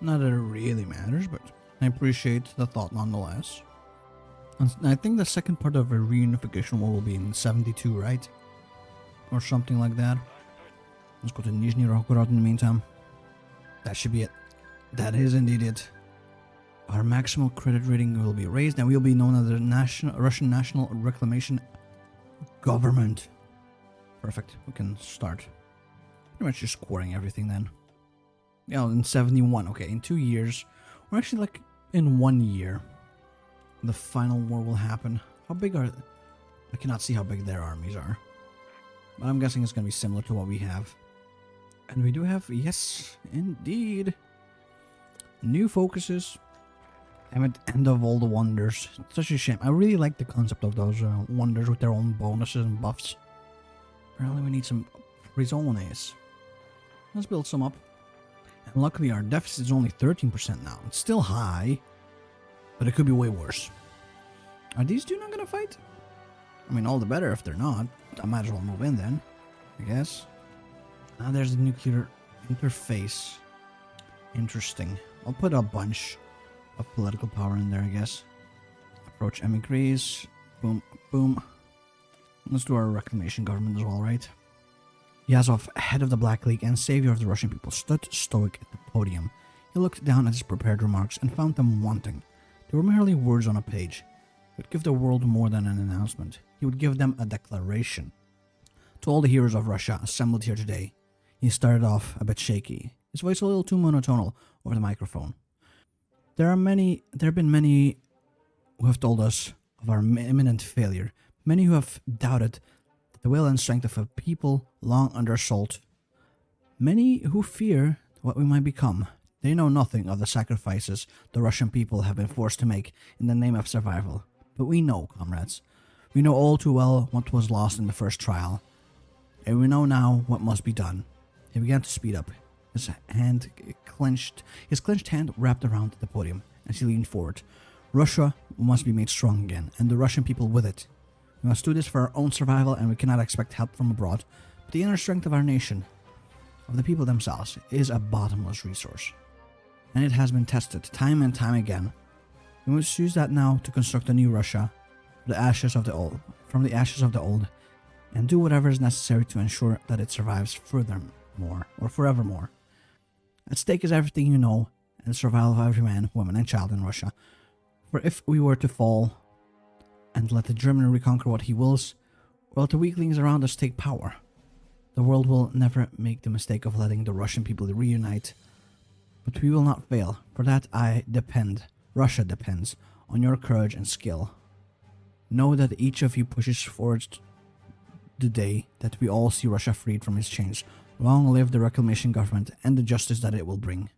Not that it really matters, but I appreciate the thought nonetheless. And I think the second part of a reunification war will be in 72, right? Or something like that. Let's go to Nizhny Novgorod in the meantime. That should be it. That is indeed it. Our maximal credit rating will be raised, and we will be known as the Russian National Reclamation Government. Perfect. We can start. Pretty much just scoring everything then. Yeah, in 71. Okay, in 2 years. Or actually, like, in 1 year. The final war will happen. How big are... I cannot see how big their armies are. But I'm guessing it's going to be similar to what we have. And we do have... Yes, indeed. New focuses. Damn it, end of all the wonders. It's such a shame. I really like the concept of those wonders with their own bonuses and buffs. Apparently we need some prisones. Let's build some up. And luckily our deficit is only 13% now. It's still high, but it could be way worse. Are these two not going to fight? I mean, all the better if they're not. I might as well move in then, I guess. Now there's the nuclear interface. Interesting. I'll put a bunch of political power in there, I guess. Approach emigres. Boom, boom. Let's do our reclamation government as well, right? Yazov, head of the Black League and savior of the Russian people, stood stoic at the podium. He looked down at his prepared remarks and found them wanting. They were merely words on a page. He would give the world more than an announcement. He would give them a declaration. To all the heroes of Russia assembled here today, he started off a bit shaky, his voice a little too monotonal over the microphone. There have been many who have told us of our imminent failure, many who have doubted the will and strength of a people long under assault, many who fear what we might become. They know nothing of the sacrifices the Russian people have been forced to make in the name of survival. But we know, comrades. We know all too well what was lost in the first trial. And we know now what must be done. He began to speed up. His clenched hand wrapped around the podium as he leaned forward. Russia must be made strong again, and the Russian people with it. We must do this for our own survival, and we cannot expect help from abroad. But the inner strength of our nation, of the people themselves, is a bottomless resource. And it has been tested time and time again. We must use that now to construct a new Russia from the ashes of the old, and do whatever is necessary to ensure that it survives furthermore, or forevermore. At stake is everything you know, and the survival of every man, woman, and child in Russia. For if we were to fall, and let the German reconquer what he wills, or let the weaklings around us take power, the world will never make the mistake of letting the Russian people reunite. But we will not fail. For that Russia depends, on your courage and skill. Know that each of you pushes forward the day that we all see Russia freed from its chains. Long live the reclamation government and the justice that it will bring.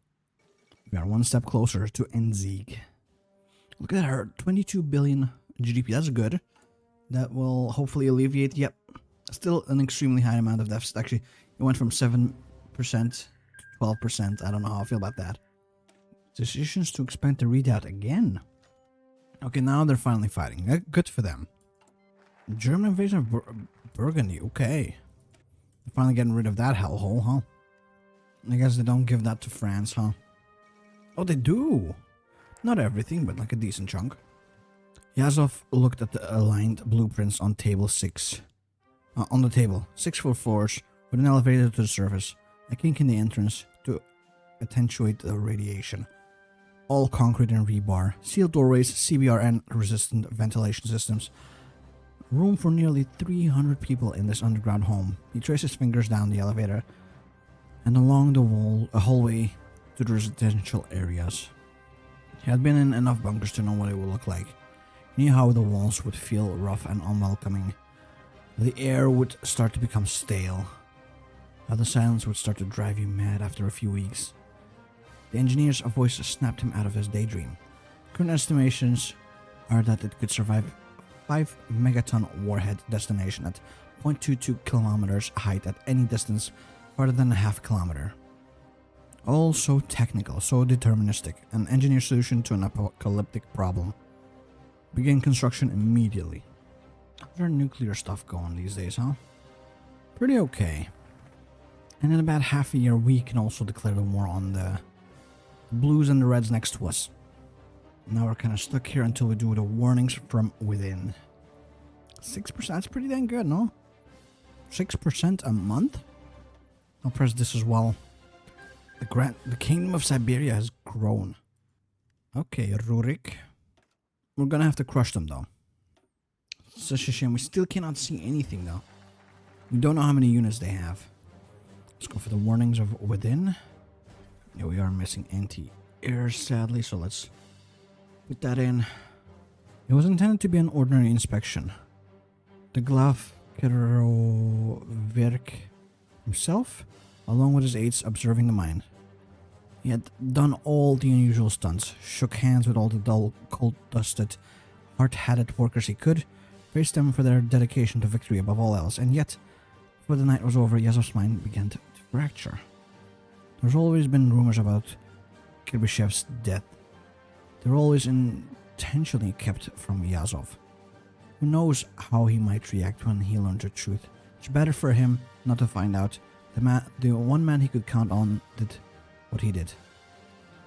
We are one step closer to Enzig. Look at her, 22 billion GDP, that's good. That will hopefully alleviate, yep, still an extremely high amount of deficit. Actually, it went from 7% to 12%, I don't know how I feel about that. Decisions to expand the readout again. Okay, now they're finally fighting, good for them. German invasion of Burgundy, okay. They're finally getting rid of that hellhole, huh? I guess they don't give that to France, huh? Oh, they do! Not everything, but like a decent chunk. Yazov looked at the aligned blueprints on table 6. On the table, 6 floors with an elevator to the surface, a kink in the entrance to attenuate the radiation. All concrete and rebar, sealed doorways, CBRN resistant ventilation systems. Room for nearly 300 people in this underground home. He traced his fingers down the elevator and along the wall, a hallway to the residential areas. He had been in enough bunkers to know what it would look like. He knew how the walls would feel rough and unwelcoming. The air would start to become stale. How the silence would start to drive you mad after a few weeks. The engineer's voice snapped him out of his daydream. Current estimations are that it could survive 5 megaton warhead destination at 0.22 kilometers height at any distance farther than a half kilometer. All so technical, so deterministic, an engineer solution to an apocalyptic problem. Begin construction immediately. How's nuclear stuff going these days, huh? Pretty okay. And in about half a year, we can also declare the war on the blues and the reds next to us. Now we're kind of stuck here until we do the warnings from within. 6%, that's pretty dang good, no? 6% a month? I'll press this as well. The kingdom of Siberia has grown. Okay, Rurik. We're gonna have to crush them, though. Such a shame. We still cannot see anything, though. We don't know how many units they have. Let's go for the warnings of within. Yeah, we are missing anti-air, sadly, so let's put that in. It was intended to be an ordinary inspection. The Glavkeroverk himself, along with his aides, observing the mine. He had done all the unusual stunts, shook hands with all the dull, cold-dusted, hard-hatted workers he could, praised them for their dedication to victory above all else, and yet, before the night was over, Yazov's mind began to fracture. There's always been rumors about Karbyshev's death. They're always intentionally kept from Yazov. Who knows how he might react when he learns the truth. It's better for him not to find out. The one man he could count on did what he did.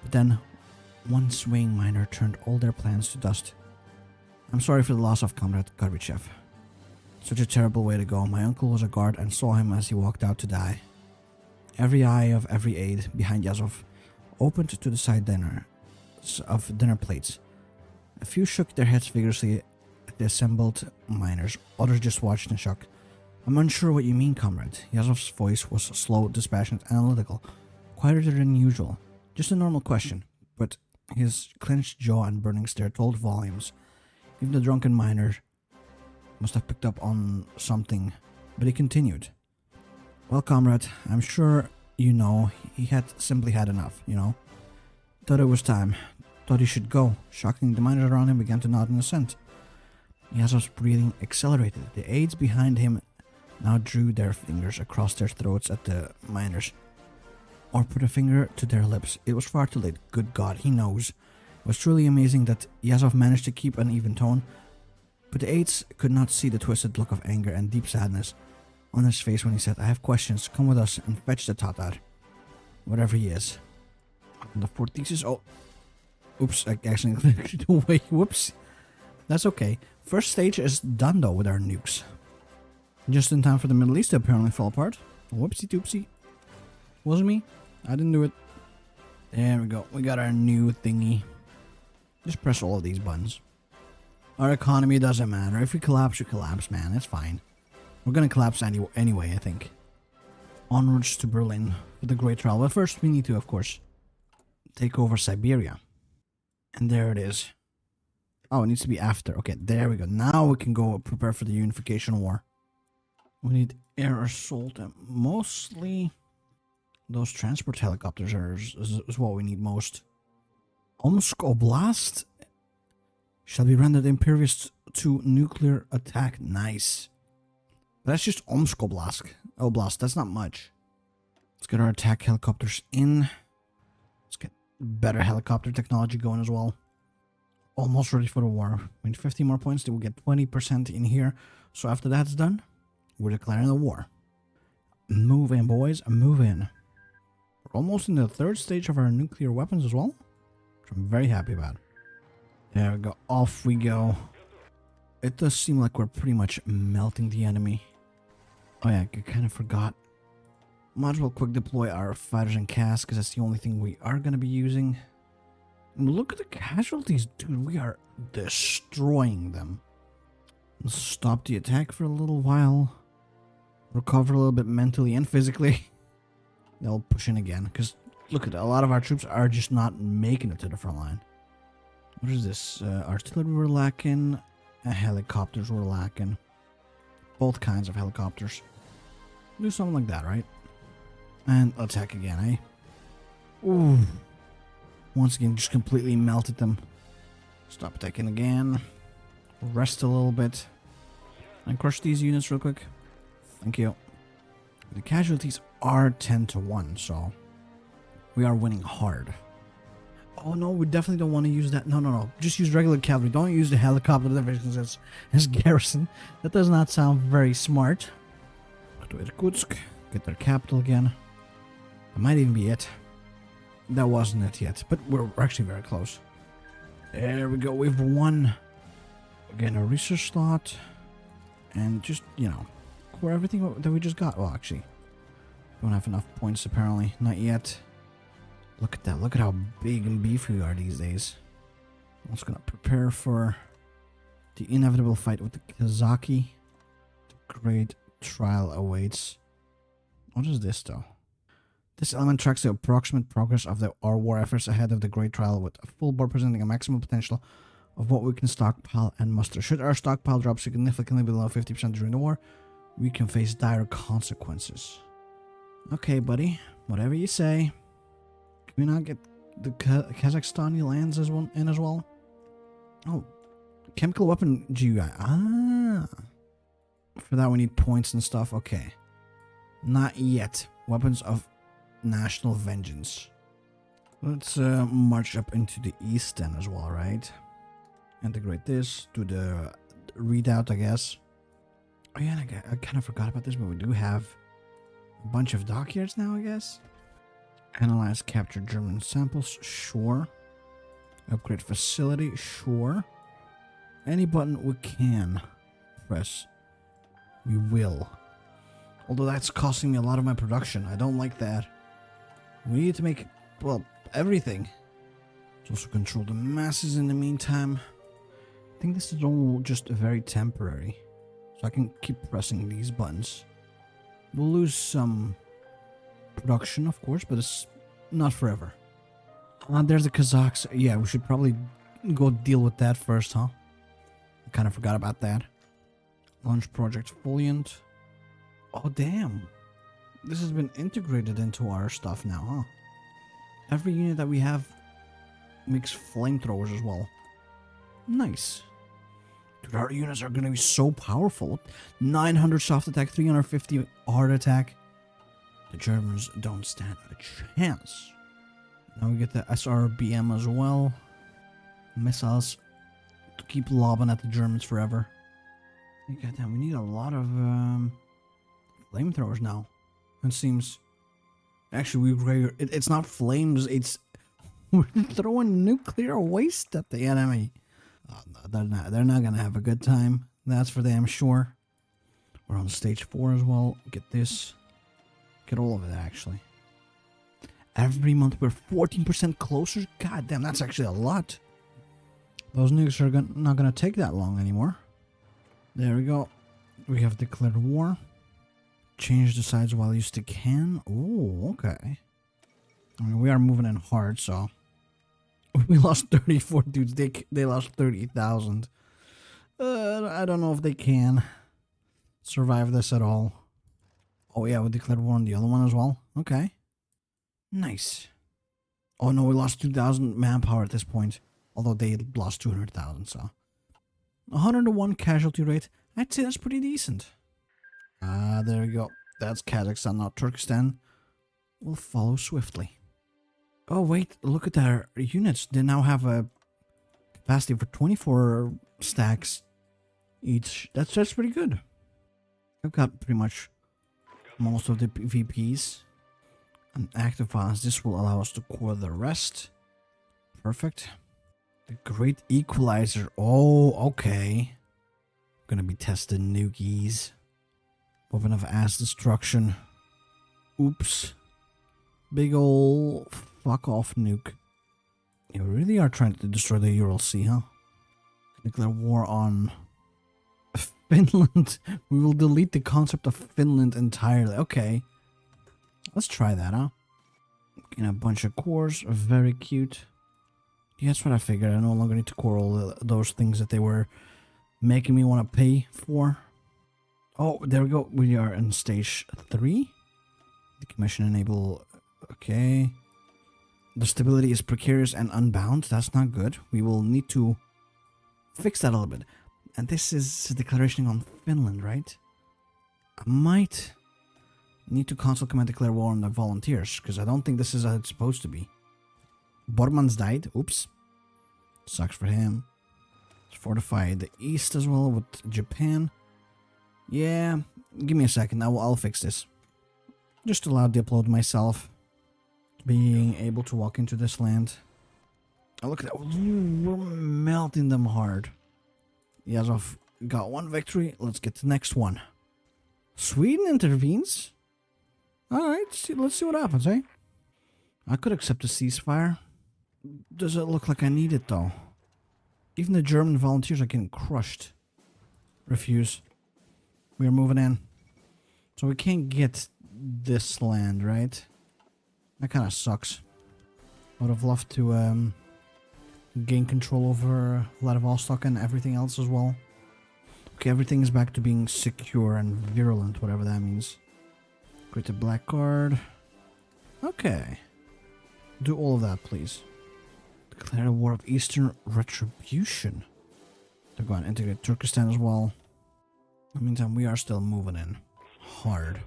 But then, one swaying miner turned all their plans to dust. I'm sorry for the loss of Comrade Karbyshev. Such a terrible way to go. My uncle was a guard and saw him as he walked out to die. Every eye of every aide behind Yazov opened to the side dinner plates. A few shook their heads vigorously at the assembled miners. Others just watched in shock. I'm unsure what you mean, comrade. Yazov's voice was slow, dispassionate, analytical, quieter than usual. Just a normal question, but his clenched jaw and burning stare told volumes. Even the drunken miner must have picked up on something, but he continued. Well, comrade, I'm sure you know he had simply had enough, you know. Thought it was time. Thought he should go. Shockingly, the miners around him began to nod in assent. Yazov's breathing accelerated. The aides behind him now drew their fingers across their throats at the miners, or put a finger to their lips. It was far too late. Good God, he knows. It was truly amazing that Yazov managed to keep an even tone, but the aides could not see the twisted look of anger and deep sadness on his face when he said, I have questions. Come with us and fetch the Tatar. Whatever he is. The fourth thesis. Oh. Oops, I actually clicked away. Whoops. That's okay. First stage is done though with our nukes. Just in time for the Middle East to apparently fall apart. Whoopsie doopsie. Wasn't me. I didn't do it. There we go. We got our new thingy. Just press all of these buttons. Our economy doesn't matter. If we collapse, we collapse, man. It's fine. We're gonna collapse anyway, I think. Onwards to Berlin for the Great Trial. But first, we need to, of course, take over Siberia. And there it is. Oh, it needs to be after. Okay, there we go. Now we can go prepare for the Unification War. We need air assault and mostly those transport helicopters is what we need most. Omsk Oblast shall be rendered impervious to nuclear attack. Nice. That's just Omsk Oblast. That's not much. Let's get our attack helicopters in. Let's get better helicopter technology going as well. Almost ready for the war. We need 50 more points. Then we'll get 20% in here. So after that's done, we're declaring the war. Move in, boys. Move in. We're almost in the third stage of our nuclear weapons as well, which I'm very happy about. There we go. Off we go. It does seem like we're pretty much melting the enemy. Oh yeah, I kind of forgot. Might as well quick deploy our fighters and casks, because that's the only thing we are going to be using. And look at the casualties, dude. We are destroying them. Let's stop the attack for a little while. Recover a little bit mentally and physically. They'll push in again, because look at it. A lot of our troops are just not making it to the front line. What is this? Artillery we're lacking. Helicopters we're lacking. Both kinds of helicopters. Do something like that, right? And attack again, eh? Ooh. Once again, just completely melted them. Stop attacking again. Rest a little bit. And crush these units real quick. Thank you. The casualties are 10-1, so we are winning hard. Oh no, we definitely don't want to use that. No. Just use regular cavalry. Don't use the helicopter divisions as garrison. That does not sound very smart. Go to Irkutsk. Get their capital again. That might even be it. That wasn't it yet, but we're actually very close. There we go. We've won. Again, a research slot. And just, you know, core everything that we just got. Well, actually, don't have enough points apparently. Not yet. Look at that. Look at how big and beefy we are these days. I'm just going to prepare for the inevitable fight with the Kazaki. The great trial awaits. What is this, though? This element tracks the approximate progress of our war efforts ahead of the great trial, with a full board presenting a maximum potential of what we can stockpile and muster. Should our stockpile drop significantly below 50% during the war, we can face dire consequences. Okay, buddy. Whatever you say. Can we not get the Kazakhstani lands as well? Oh, chemical weapon GUI. Ah. For that we need points and stuff. Okay. Not yet. Weapons of national vengeance. Let's march up into the east then as well, right? Integrate this to the readout, I guess. Oh yeah, I kind of forgot about this, but we do have a bunch of dockyards now, I guess. Analyze, capture German samples, sure. Upgrade facility, sure. Any button we can press, we will. Although that's costing me a lot of my production. I don't like that. We need to make, well, everything. Let's also control the masses in the meantime. I think this is all just very temporary. So I can keep pressing these buttons. We'll lose some production, of course, but it's not forever. There's the Kazakhs. Yeah, we should probably go deal with that first, huh? kind of forgot about that. Launch Project Foliant. Oh, damn. This has been integrated into our stuff now, huh? Every unit that we have makes flamethrowers as well. Nice. Dude, our units are going to be so powerful. 900 soft attack, 350 hard attack. The Germans don't stand a chance. Now we get the SRBM as well. Missiles to keep lobbing at the Germans forever. Goddamn, we need a lot of flamethrowers now. It seems. Actually, it's not flames. It's we're throwing nuclear waste at the enemy. They're not gonna have a good time. That's for damn sure. We're on stage 4 as well. Get this. Get all of it actually. Every month we're 14% closer. God damn, that's actually a lot. Those nukes are not gonna take that long anymore. There we go. We have declared war. Change the sides while you still can. Oh, okay. I mean, we are moving in hard, so we lost 34 dudes. They lost 30,000. I don't know if they can survive this at all. Oh yeah, we declared war on the other one as well. Okay. Nice. Oh no, we lost 2,000 manpower at this point. Although they lost 200,000, so 101 casualty rate. I'd say that's pretty decent. There we go. That's Kazakhstan, now Turkestan will follow swiftly. Oh wait, look at their units. They now have a capacity for 24 stacks each. That's pretty good. I've got pretty much most of the VPs. And active violence. This will allow us to core the rest. Perfect. The Great Equalizer. Oh, okay. Gonna be testing nukies. Weapon of ass destruction. Oops. Big ol' fuck off nuke. Yeah, we really are trying to destroy the Urals, see, huh? Declare war on Finland. We will delete the concept of Finland entirely. Okay. Let's try that, huh? In a bunch of cores. Very cute. Yeah, that's what I figured. I no longer need to core all those things that they were making me want to pay for. Oh, there we go. We are in stage 3. Decommission enable. Okay. The stability is precarious and unbound. That's not good. We will need to fix that a little bit. And this is a declaration on Finland, right? I might need to console command declare war on the volunteers, because I don't think this is how it's supposed to be. Borman's died. Oops. Sucks for him. Let's fortify the east as well with Japan. Yeah, give me a second. I'll fix this. Just allow Dipload myself being able to walk into this land. Oh, look at that. We're melting them hard. Yazov got one victory. Let's get the next one. Sweden intervenes. Alright, let's see what happens, eh? I could accept a ceasefire. Does it look like I need it, though? Even the German volunteers are getting crushed. Refuse. We are moving in. So we can't get this land, right? That kind of sucks. I would have loved to gain control over Vladivostok and everything else as well. Okay, everything is back to being secure and virulent, whatever that means. Create a black card. Okay. Do all of that, please. Declare a war of Eastern Retribution. They're going to integrate Turkestan as well. In the meantime, we are still moving in. Hard.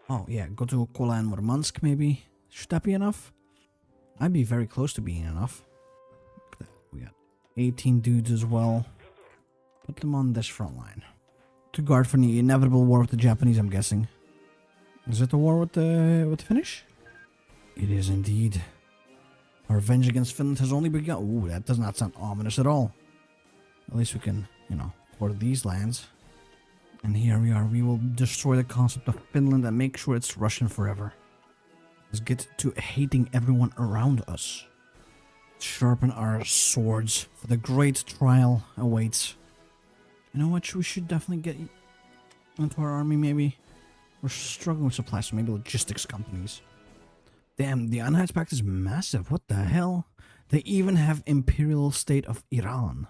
Oh, yeah. Go to Kola and Murmansk, maybe. Should that be enough? I'd be very close to being enough. We got 18 dudes as well. Put them on this front line. To guard for the inevitable war with the Japanese, I'm guessing. Is it the war with the Finnish? It is indeed. Our revenge against Finland has only begun. Ooh, that does not sound ominous at all. At least we can, core these lands. And here we are. We will destroy the concept of Finland and make sure it's Russian forever. Let's get to hating everyone around us. Sharpen our swords, for the great trial awaits. You know what? We should definitely get into our army, maybe. We're struggling with supplies, so maybe logistics companies. Damn, the Alliance Pact is massive. What the hell? They even have Imperial State of Iran.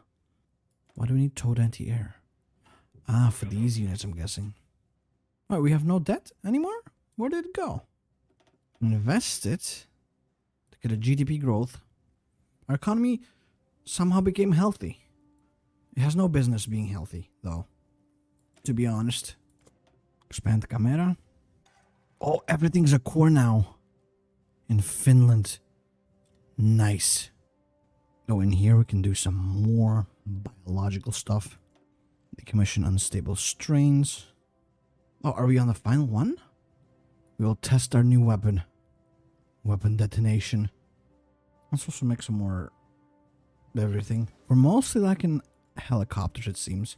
Why do we need towed anti-air? Ah, for these units, I'm guessing. Alright, we have no debt anymore? Where did it go? Invest it to get a GDP growth. Our economy somehow became healthy. It has no business being healthy, though. To be honest. Expand the camera. Oh, everything's a core now. In Finland. Nice. Oh, in here we can do some more biological stuff. Decommission unstable strains. Oh, are we on the final one? We will test our new weapon. Weapon detonation. Let's also make some more everything. We're mostly lacking helicopters, it seems.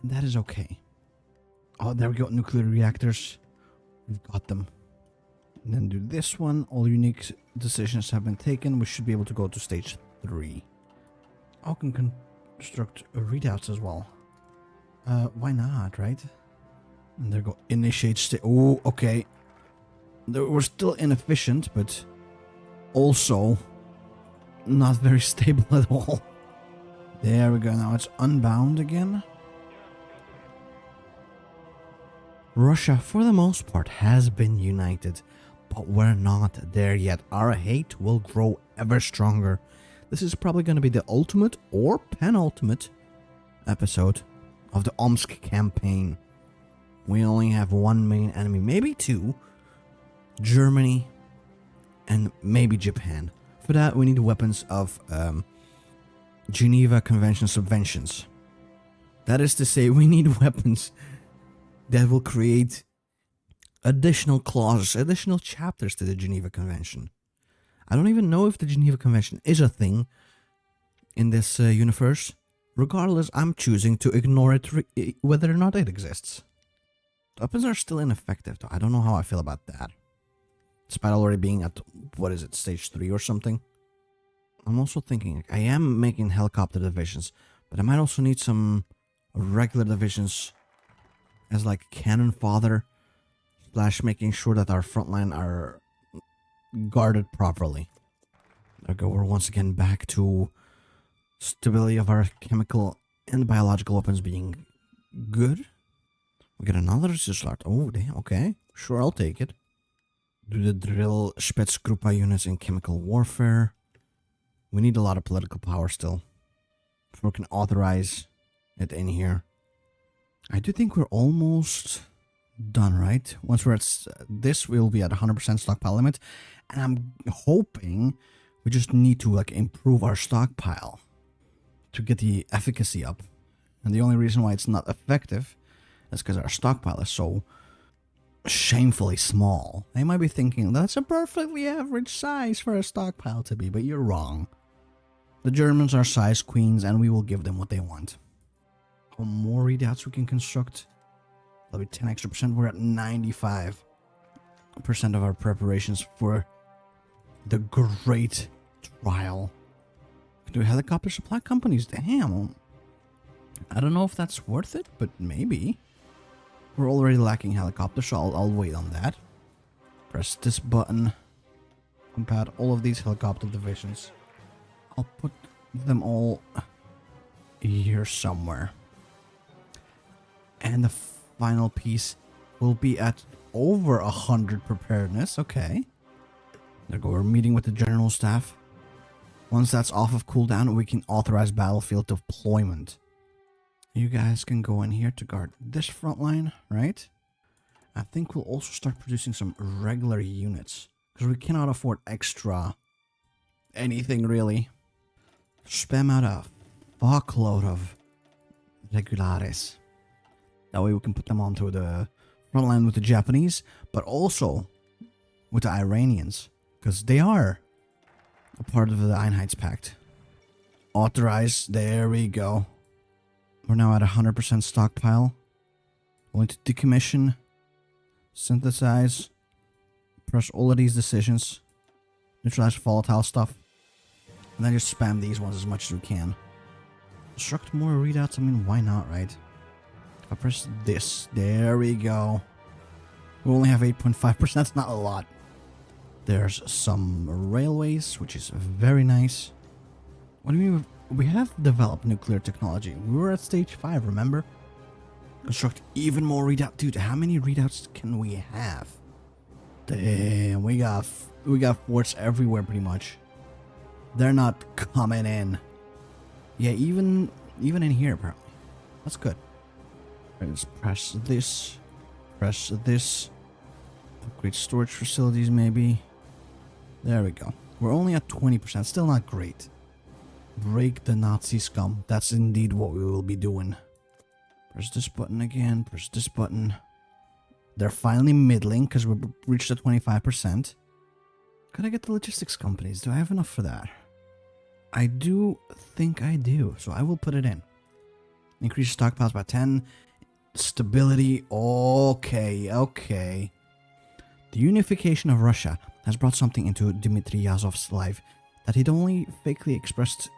And that is okay. Oh, there we go. Nuclear reactors. We've got them. And then do this one. All unique decisions have been taken. We should be able to go to stage 3. I can construct readouts as well. Why not, right? And there go. Initiate state. Oh, okay. We're still inefficient, but also not very stable at all. There we go. Now it's unbound again. Russia, for the most part, has been united, but we're not there yet. Our hate will grow ever stronger. This is probably going to be the ultimate or penultimate episode of the Omsk campaign. We only have one main enemy, maybe two. Germany and maybe Japan. For that, we need weapons of Geneva Convention subventions. That is to say, we need weapons that will create additional clauses, additional chapters to the Geneva Convention. I don't even know if the Geneva Convention is a thing in this universe. Regardless, I'm choosing to ignore it whether or not it exists. Weapons are still ineffective, though. I don't know how I feel about that. Despite already being at, what is it, stage 3 or something. I'm also thinking, I am making helicopter divisions, but I might also need some regular divisions as like cannon fodder, / making sure that our frontline are guarded properly. Okay, we're once again back to stability of our chemical and biological weapons being good. We get another slot. Oh, damn, okay. Sure, I'll take it. Do the drill Spetsgruppe units in chemical warfare. We need a lot of political power still. Before we can authorize it in here. I do think we're almost done, right? Once we're at this, we'll be at 100% stockpile limit. And I'm hoping we just need to like improve our stockpile to get the efficacy up. And the only reason why it's not effective is because our stockpile is so shamefully small. They might be thinking that's a perfectly average size for a stockpile to be, but you're wrong. The Germans are size queens and we will give them what they want. How more readouts we can construct? That'll be 10 extra percent. We're at 95% of our preparations for the great trial. Do helicopter supply companies? Damn. I don't know if that's worth it, but maybe. We're already lacking helicopters, so I'll wait on that. Press this button. Compat all of these helicopter divisions. I'll put them all here somewhere. And the final piece will be at over 100 preparedness. Okay. There we go. We're meeting with the general staff. Once that's off of cooldown, we can authorize battlefield deployment. You guys can go in here to guard this front line, right? I think we'll also start producing some regular units. Because we cannot afford extra anything, really. Spam out a fuckload of regulares. That way we can put them onto the front line with the Japanese, but also with the Iranians. Because they are a part of the Einheitspact. Authorize. There we go. We're now at 100% stockpile. Going to decommission, synthesize, press all of these decisions, neutralize volatile stuff, and then just spam these ones as much as we can. Construct more readouts. I mean, why not, right? I press this. There we go. We only have 8.5%. That's not a lot. There's some railways, which is very nice. What do you mean we have developed nuclear technology. We were at stage 5, remember? Construct even more readout. Dude, how many readouts can we have? Damn, we got forts everywhere pretty much. They're not coming in. Yeah, even in here apparently. That's good. Let's press this. Press this. Upgrade storage facilities maybe. There we go. We're only at 20%. Still not great. Break the Nazi scum. That's indeed what we will be doing. Press this button again. Press this button. They're finally middling because we've reached the 25%. Could I get the logistics companies? Do I have enough for that? I do think I do. So I will put it in. Increase stockpiles by 10. Stability. Okay. The unification of Russia has brought something into Dmitry Yazov's life that he'd only fakely expressed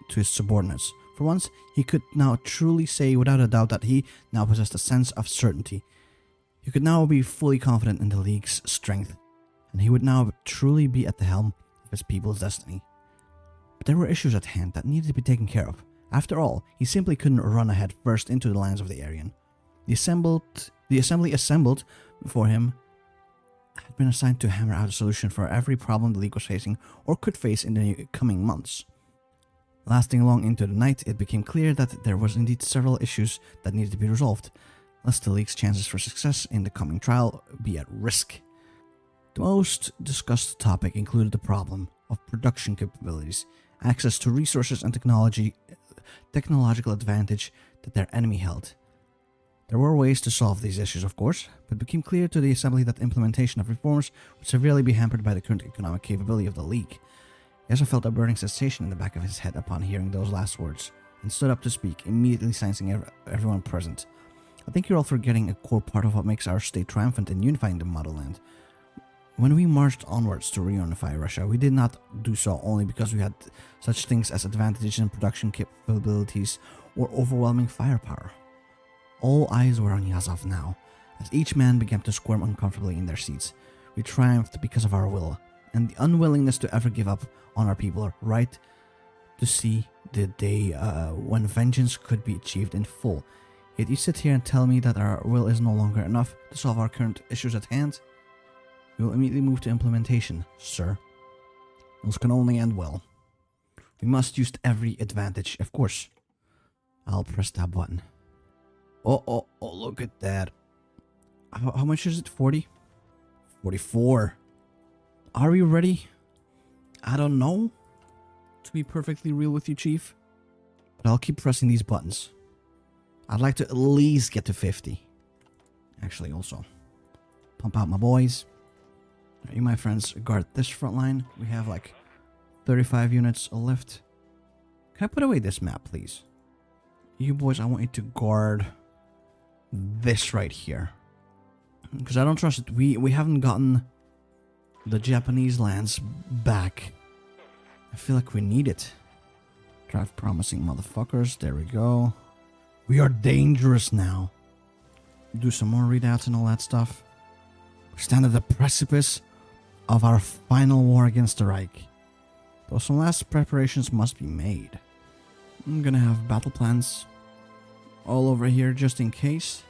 to his subordinates. For once, he could now truly say without a doubt that he now possessed a sense of certainty. He could now be fully confident in the League's strength, and he would now truly be at the helm of his people's destiny. But there were issues at hand that needed to be taken care of. After all, he simply couldn't run ahead first into the lands of the Aryan. The assembly assembled before him had been assigned to hammer out a solution for every problem the League was facing or could face in the coming months. Lasting long into the night, it became clear that there was indeed several issues that needed to be resolved, lest the League's chances for success in the coming trial be at risk. The most discussed topic included the problem of production capabilities, access to resources and technological advantage that their enemy held. There were ways to solve these issues, of course, but it became clear to the Assembly that the implementation of reforms would severely be hampered by the current economic capability of the League. He also felt a burning sensation in the back of his head upon hearing those last words, and stood up to speak, immediately silencing everyone present. I think you're all forgetting a core part of what makes our state triumphant in unifying the motherland. When we marched onwards to reunify Russia, we did not do so only because we had such things as advantages in production capabilities or overwhelming firepower. All eyes were on Yazov now, as each man began to squirm uncomfortably in their seats. We triumphed because of our will, and the unwillingness to ever give up on our people, right to see the day when vengeance could be achieved in full. Yet you sit here and tell me that our will is no longer enough to solve our current issues at hand? We will immediately move to implementation, sir. This can only end well. We must use every advantage, of course. I'll press that button. Oh, look at that. How much is it? 40? 44. Are we ready? I don't know. To be perfectly real with you, Chief. But I'll keep pressing these buttons. I'd like to at least get to 50. Actually, also. Pump out my boys. You, my friends, guard this front line. We have like 35 units left. Can I put away this map, please? You boys, I want you to guard this right here. Because I don't trust it. We haven't gotten the Japanese lands back. I feel like we need it. Drive promising motherfuckers. There we go. We are dangerous now. Do some more readouts and all that stuff. We stand at the precipice of our final war against the Reich. Though some last preparations must be made. I'm gonna have battle plans all over here just in case.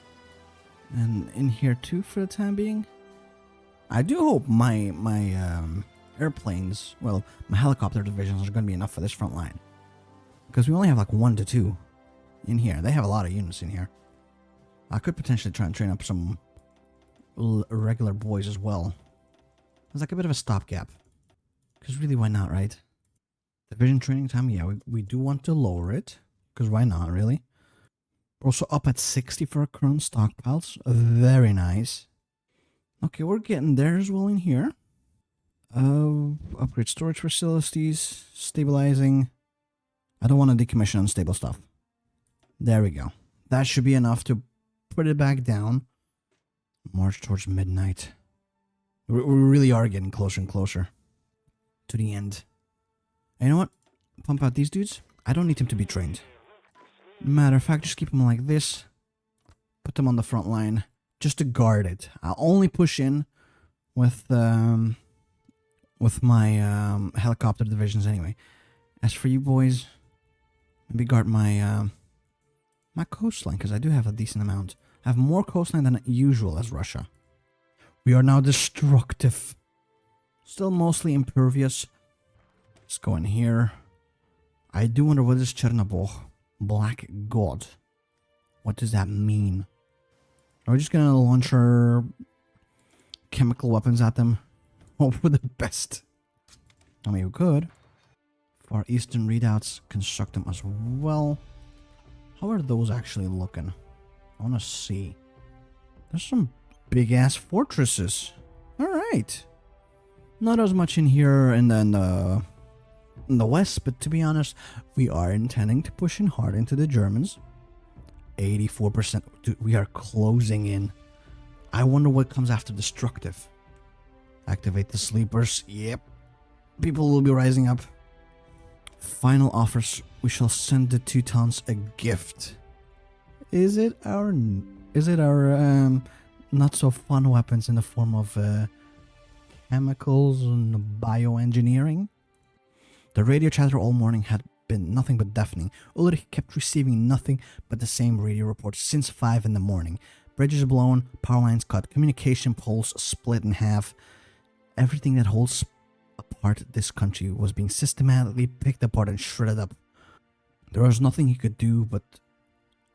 And in here too for the time being. I do hope my airplanes, well, my helicopter divisions are going to be enough for this front line. Because we only have like 1 to 2 in here. They have a lot of units in here. I could potentially try and train up some regular boys as well. It's like a bit of a stopgap. Because really, why not, right? Division training time, yeah, we do want to lower it. Because why not, really? We're also up at 60 for our current stockpiles. Very nice. Okay, we're getting there as well in here. Upgrade storage facilities. Stabilizing. I don't want to decommission unstable stuff. There we go. That should be enough to put it back down. March towards midnight. We really are getting closer and closer to the end. And you know what? Pump out these dudes. I don't need them to be trained. Matter of fact, just keep them like this. Put them on the front line. Just to guard it. I'll only push in with my helicopter divisions anyway. As for you boys, Maybe guard my my coastline, because I do have a decent amount. I have more coastline than usual as Russia. We are now destructive. Still mostly impervious. Let's go in here. I do wonder what is Chernobyl. Black God. What does that mean? Are we just gonna launch our chemical weapons at them? Hope for the best. I mean, we could. For our eastern readouts, construct them as well. How are those actually looking? I want to see. There's some big-ass fortresses. Alright. Not as much in here and then in the west, but to be honest, we are intending to push in hard into the Germans. 84%. Dude, we are closing in. I wonder what comes after destructive. Activate the sleepers. Yep. People will be rising up. Final offers. We shall send the Teutons a gift. Is it our not so fun weapons in the form of chemicals and bioengineering? The radio chatter all morning had been nothing but deafening. Ulrich kept receiving nothing but the same radio reports since 5 in the morning. Bridges blown, power lines cut, communication poles split in half. Everything that holds apart this country was being systematically picked apart and shredded up. There was nothing he could do but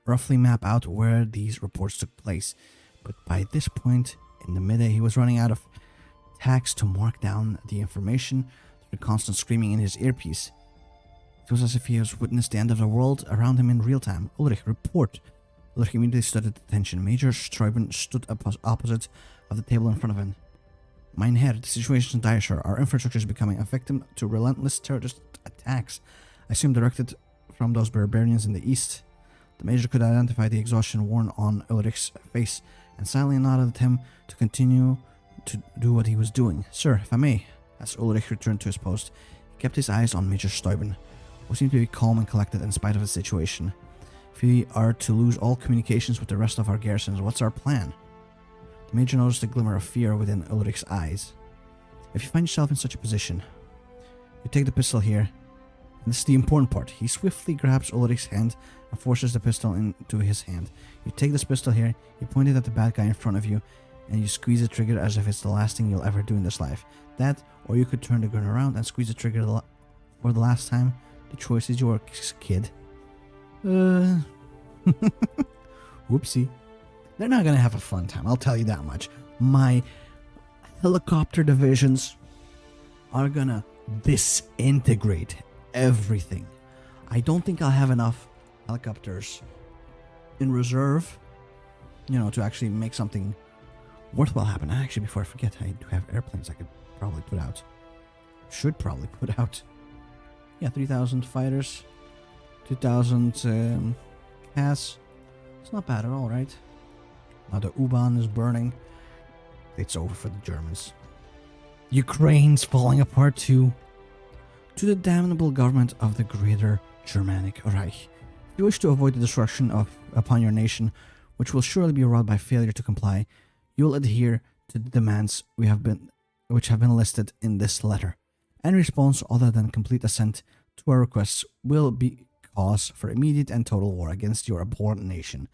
roughly map out where these reports took place. But by this point in the midday, he was running out of tacks to mark down the information through the constant screaming in his earpiece. It was as if he has witnessed the end of the world around him in real time. Ulrich, report. Ulrich immediately stood at attention. Major Steuben stood opposite of the table in front of him. Mein Herr, the situation is dire, sir. Our infrastructure is becoming a victim to relentless terrorist attacks. I assume directed from those barbarians in the east. The Major could identify the exhaustion worn on Ulrich's face and silently nodded at him to continue to do what he was doing. Sir, if I may, as Ulrich returned to his post, he kept his eyes on Major Steuben, who seemed to be calm and collected in spite of the situation. If we are to lose all communications with the rest of our garrisons, what's our plan? The Major noticed a glimmer of fear within Ulrich's eyes. If you find yourself in such a position, you take the pistol here. And this is the important part. He swiftly grabs Ulrich's hand and forces the pistol into his hand. You take this pistol here, you point it at the bad guy in front of you, and you squeeze the trigger as if it's the last thing you'll ever do in this life. That, or you could turn the gun around and squeeze the trigger for the last time. The choice is yours, kid. Whoopsie. They're not gonna have a fun time, I'll tell you that much. My helicopter divisions are gonna disintegrate everything. I don't think I'll have enough helicopters in reserve, to actually make something worthwhile happen. Actually, before I forget, I do have airplanes I could probably put out. Should probably put out. Yeah, 3,000 fighters, 2,000 CAS. It's not bad at all, right? Now the U-Bahn is burning. It's over for the Germans. Ukraine's falling apart too. To the damnable government of the Greater Germanic Reich. If you wish to avoid the destruction upon your nation, which will surely be wrought by failure to comply, you will adhere to the demands which have been listed in this letter. Any response other than complete assent to our requests will be cause for immediate and total war against your abhorrent nation.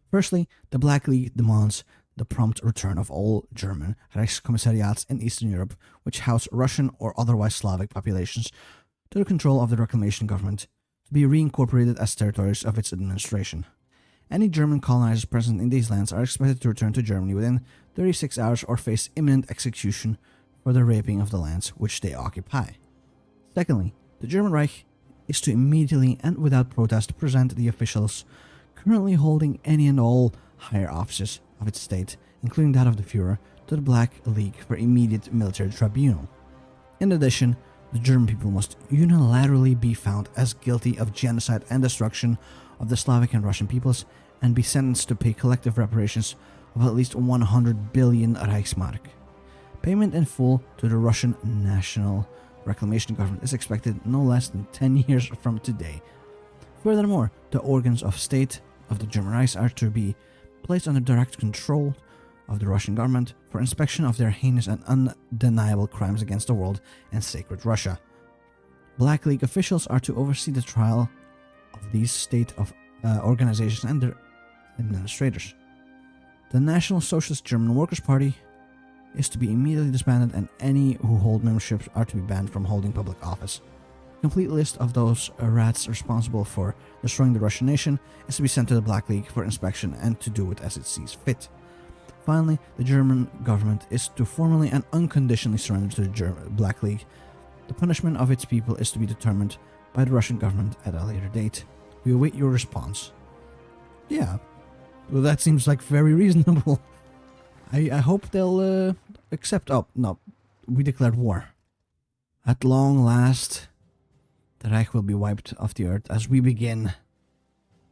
Firstly, the Black League demands the prompt return of all German Reichskommissariats in Eastern Europe, which house Russian or otherwise Slavic populations, to the control of the reclamation government, to be reincorporated as territories of its administration. Any German colonizers present in these lands are expected to return to Germany within 36 hours or face imminent execution for the raping of the lands which they occupy. Secondly, the German Reich is to immediately and without protest present the officials currently holding any and all higher offices of its state, including that of the Führer, to the Black League for immediate military tribunal. In addition, the German people must unilaterally be found as guilty of genocide and destruction of the Slavic and Russian peoples and be sentenced to pay collective reparations of at least 100 billion Reichsmark. Payment in full to the Russian National Reclamation Government is expected no less than 10 years from today. Furthermore, the organs of state of the German Reich are to be placed under direct control of the Russian government for inspection of their heinous and undeniable crimes against the world and sacred Russia. Black League officials are to oversee the trial of these state of organizations and their administrators. The National Socialist German Workers' Party is to be immediately disbanded, and any who hold memberships are to be banned from holding public office. A complete list of those rats responsible for destroying the Russian nation is to be sent to the Black League for inspection and to do it as it sees fit. Finally, the German government is to formally and unconditionally surrender to the Black League. The punishment of its people is to be determined by the Russian government at a later date. We await your response. Yeah, well, that seems like very reasonable. I hope they'll accept. Oh, no, we declared war. At long last, the Reich will be wiped off the earth as we begin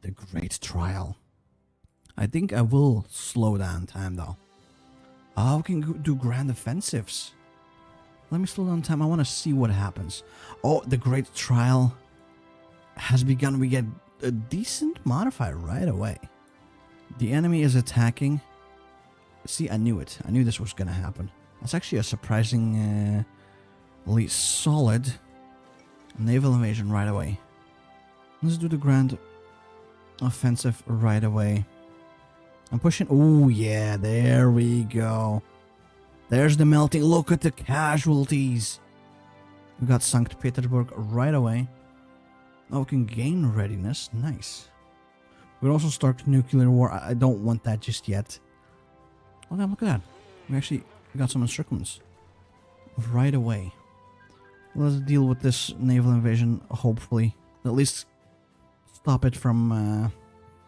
the Great Trial. I think I will slow down time though. Oh, we can do grand offensives. Let me slow down time. I want to see what happens. Oh, the Great Trial has begun. We get a decent modifier right away. The enemy is attacking. See, I knew it. I knew this was going to happen. That's actually a surprisingly solid naval invasion right away. Let's do the grand offensive right away. I'm pushing. Oh, yeah, there we go. There's the melting. Look at the casualties. We got St. Petersburg right away. Oh, we can gain readiness. Nice. We'll also start nuclear war. I don't want that just yet. Oh, look at that. We got some encirclements right away. Let's deal with this naval invasion, hopefully. At least stop it from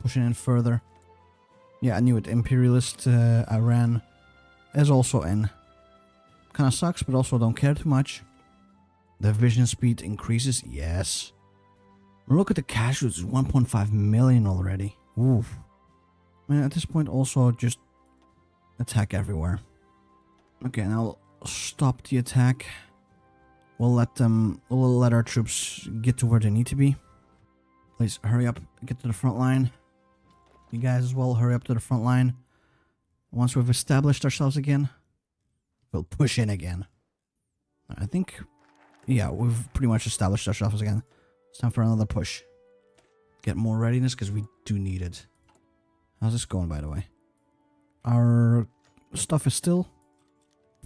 pushing in further. Yeah, I knew it. Imperialist Iran is also in. Kind of sucks, but also don't care too much. The vision speed increases. Yes. Look at the casualties. 1.5 million already. Oof. I mean, at this point, also just attack everywhere. Okay, now stop the attack. We'll let our troops get to where they need to be. Please hurry up, get to the front line. You guys as well, hurry up to the front line. Once we've established ourselves again, we'll push in again. I think, yeah, we've pretty much established ourselves again. It's time for another push. Get more readiness because we do need it. How's this going, by the way? Our stuff is still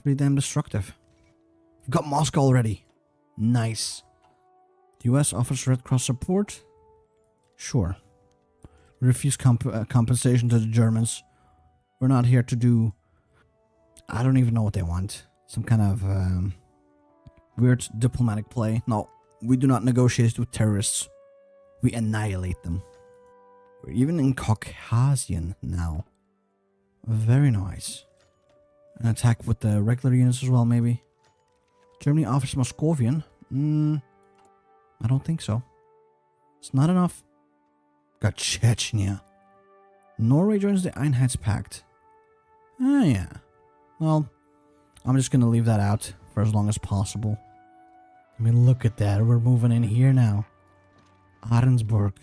pretty damn destructive. We've got Moscow already. Nice. The US offers Red Cross support? Sure. We refuse compensation to the Germans. We're not here to do... I don't even know what they want. Some kind of weird diplomatic play. No, we do not negotiate with terrorists. We annihilate them. We're even in Caucasian now. Very nice. An attack with the regular units as well, maybe. Germany offers Moscovian. I don't think so. It's not enough. Got Chechnya. Norway joins the Einheitspact. Ah, yeah. Well, I'm just gonna leave that out for as long as possible. I mean, look at that. We're moving in here now. Ahrensburg.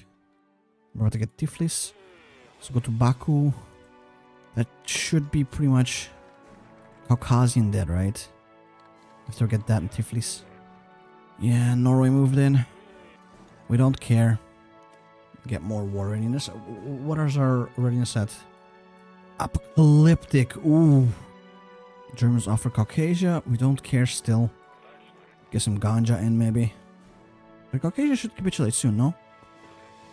We're about to get Tiflis. Let's go to Baku. That should be pretty much Caucasian dead, right? After we get that in Tiflis. Yeah, Norway moved in. We don't care. Get more war readiness. What is our readiness at? Apocalyptic. Ooh. Germans offer Caucasia. We don't care still. Get some ganja in maybe. The Caucasia should capitulate soon, no?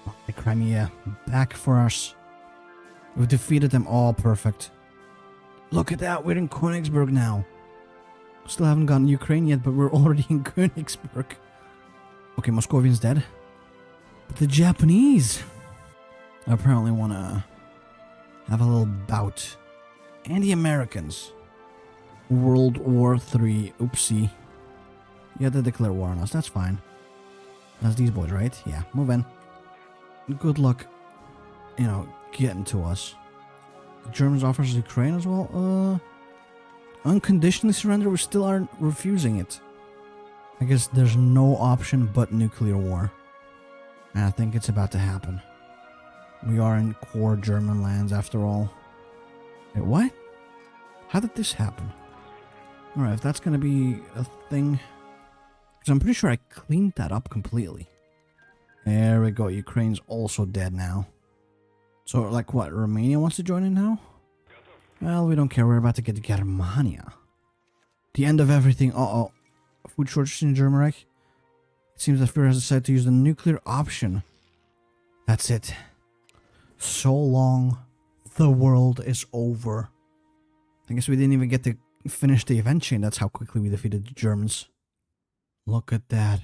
Oh, the Crimea. Back for us. We've defeated them all. Perfect. Look at that. We're in Königsberg now. Still haven't gotten Ukraine yet, but we're already in Königsberg. Okay, Moscovian's dead. But the Japanese apparently want to have a little bout. And the Americans. World War III. Oopsie. Yeah, they declare war on us. That's fine. That's these boys, right? Yeah, move in. Good luck, you know, getting to us. The Germans offer us Ukraine as well. Unconditionally surrender. We still aren't refusing it. I guess there's no option but nuclear war. And I think it's about to happen. We are in core German lands after all. Wait, what? How did this happen? Alright, if that's going to be a thing... Because I'm pretty sure I cleaned that up completely. There we go. Ukraine's also dead now. So, like what? Romania wants to join in now? Well, we don't care. We're about to get Germania. The end of everything. Uh-oh. Food shortage in German Reich. It seems that Führer has decided to use the nuclear option. That's it. So long. The world is over. I guess we didn't even get to finish the event chain. That's how quickly we defeated the Germans. Look at that.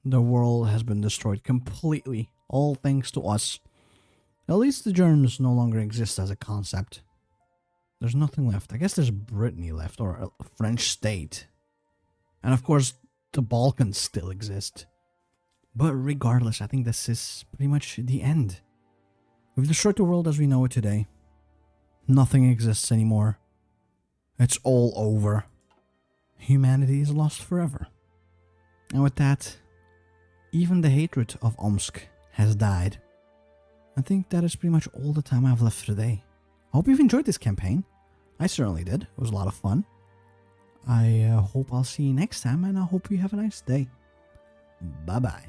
The world has been destroyed completely. All thanks to us. At least the Germans no longer exist as a concept. There's nothing left. I guess there's Brittany left, or a French state. And of course, the Balkans still exist. But regardless, I think this is pretty much the end. We've destroyed the world as we know it today. Nothing exists anymore. It's all over. Humanity is lost forever. And with that, even the hatred of Omsk has died. I think that is pretty much all the time I have left for today. I hope you've enjoyed this campaign. I certainly did. It was a lot of fun. I hope I'll see you next time, and I hope you have a nice day. Bye-bye.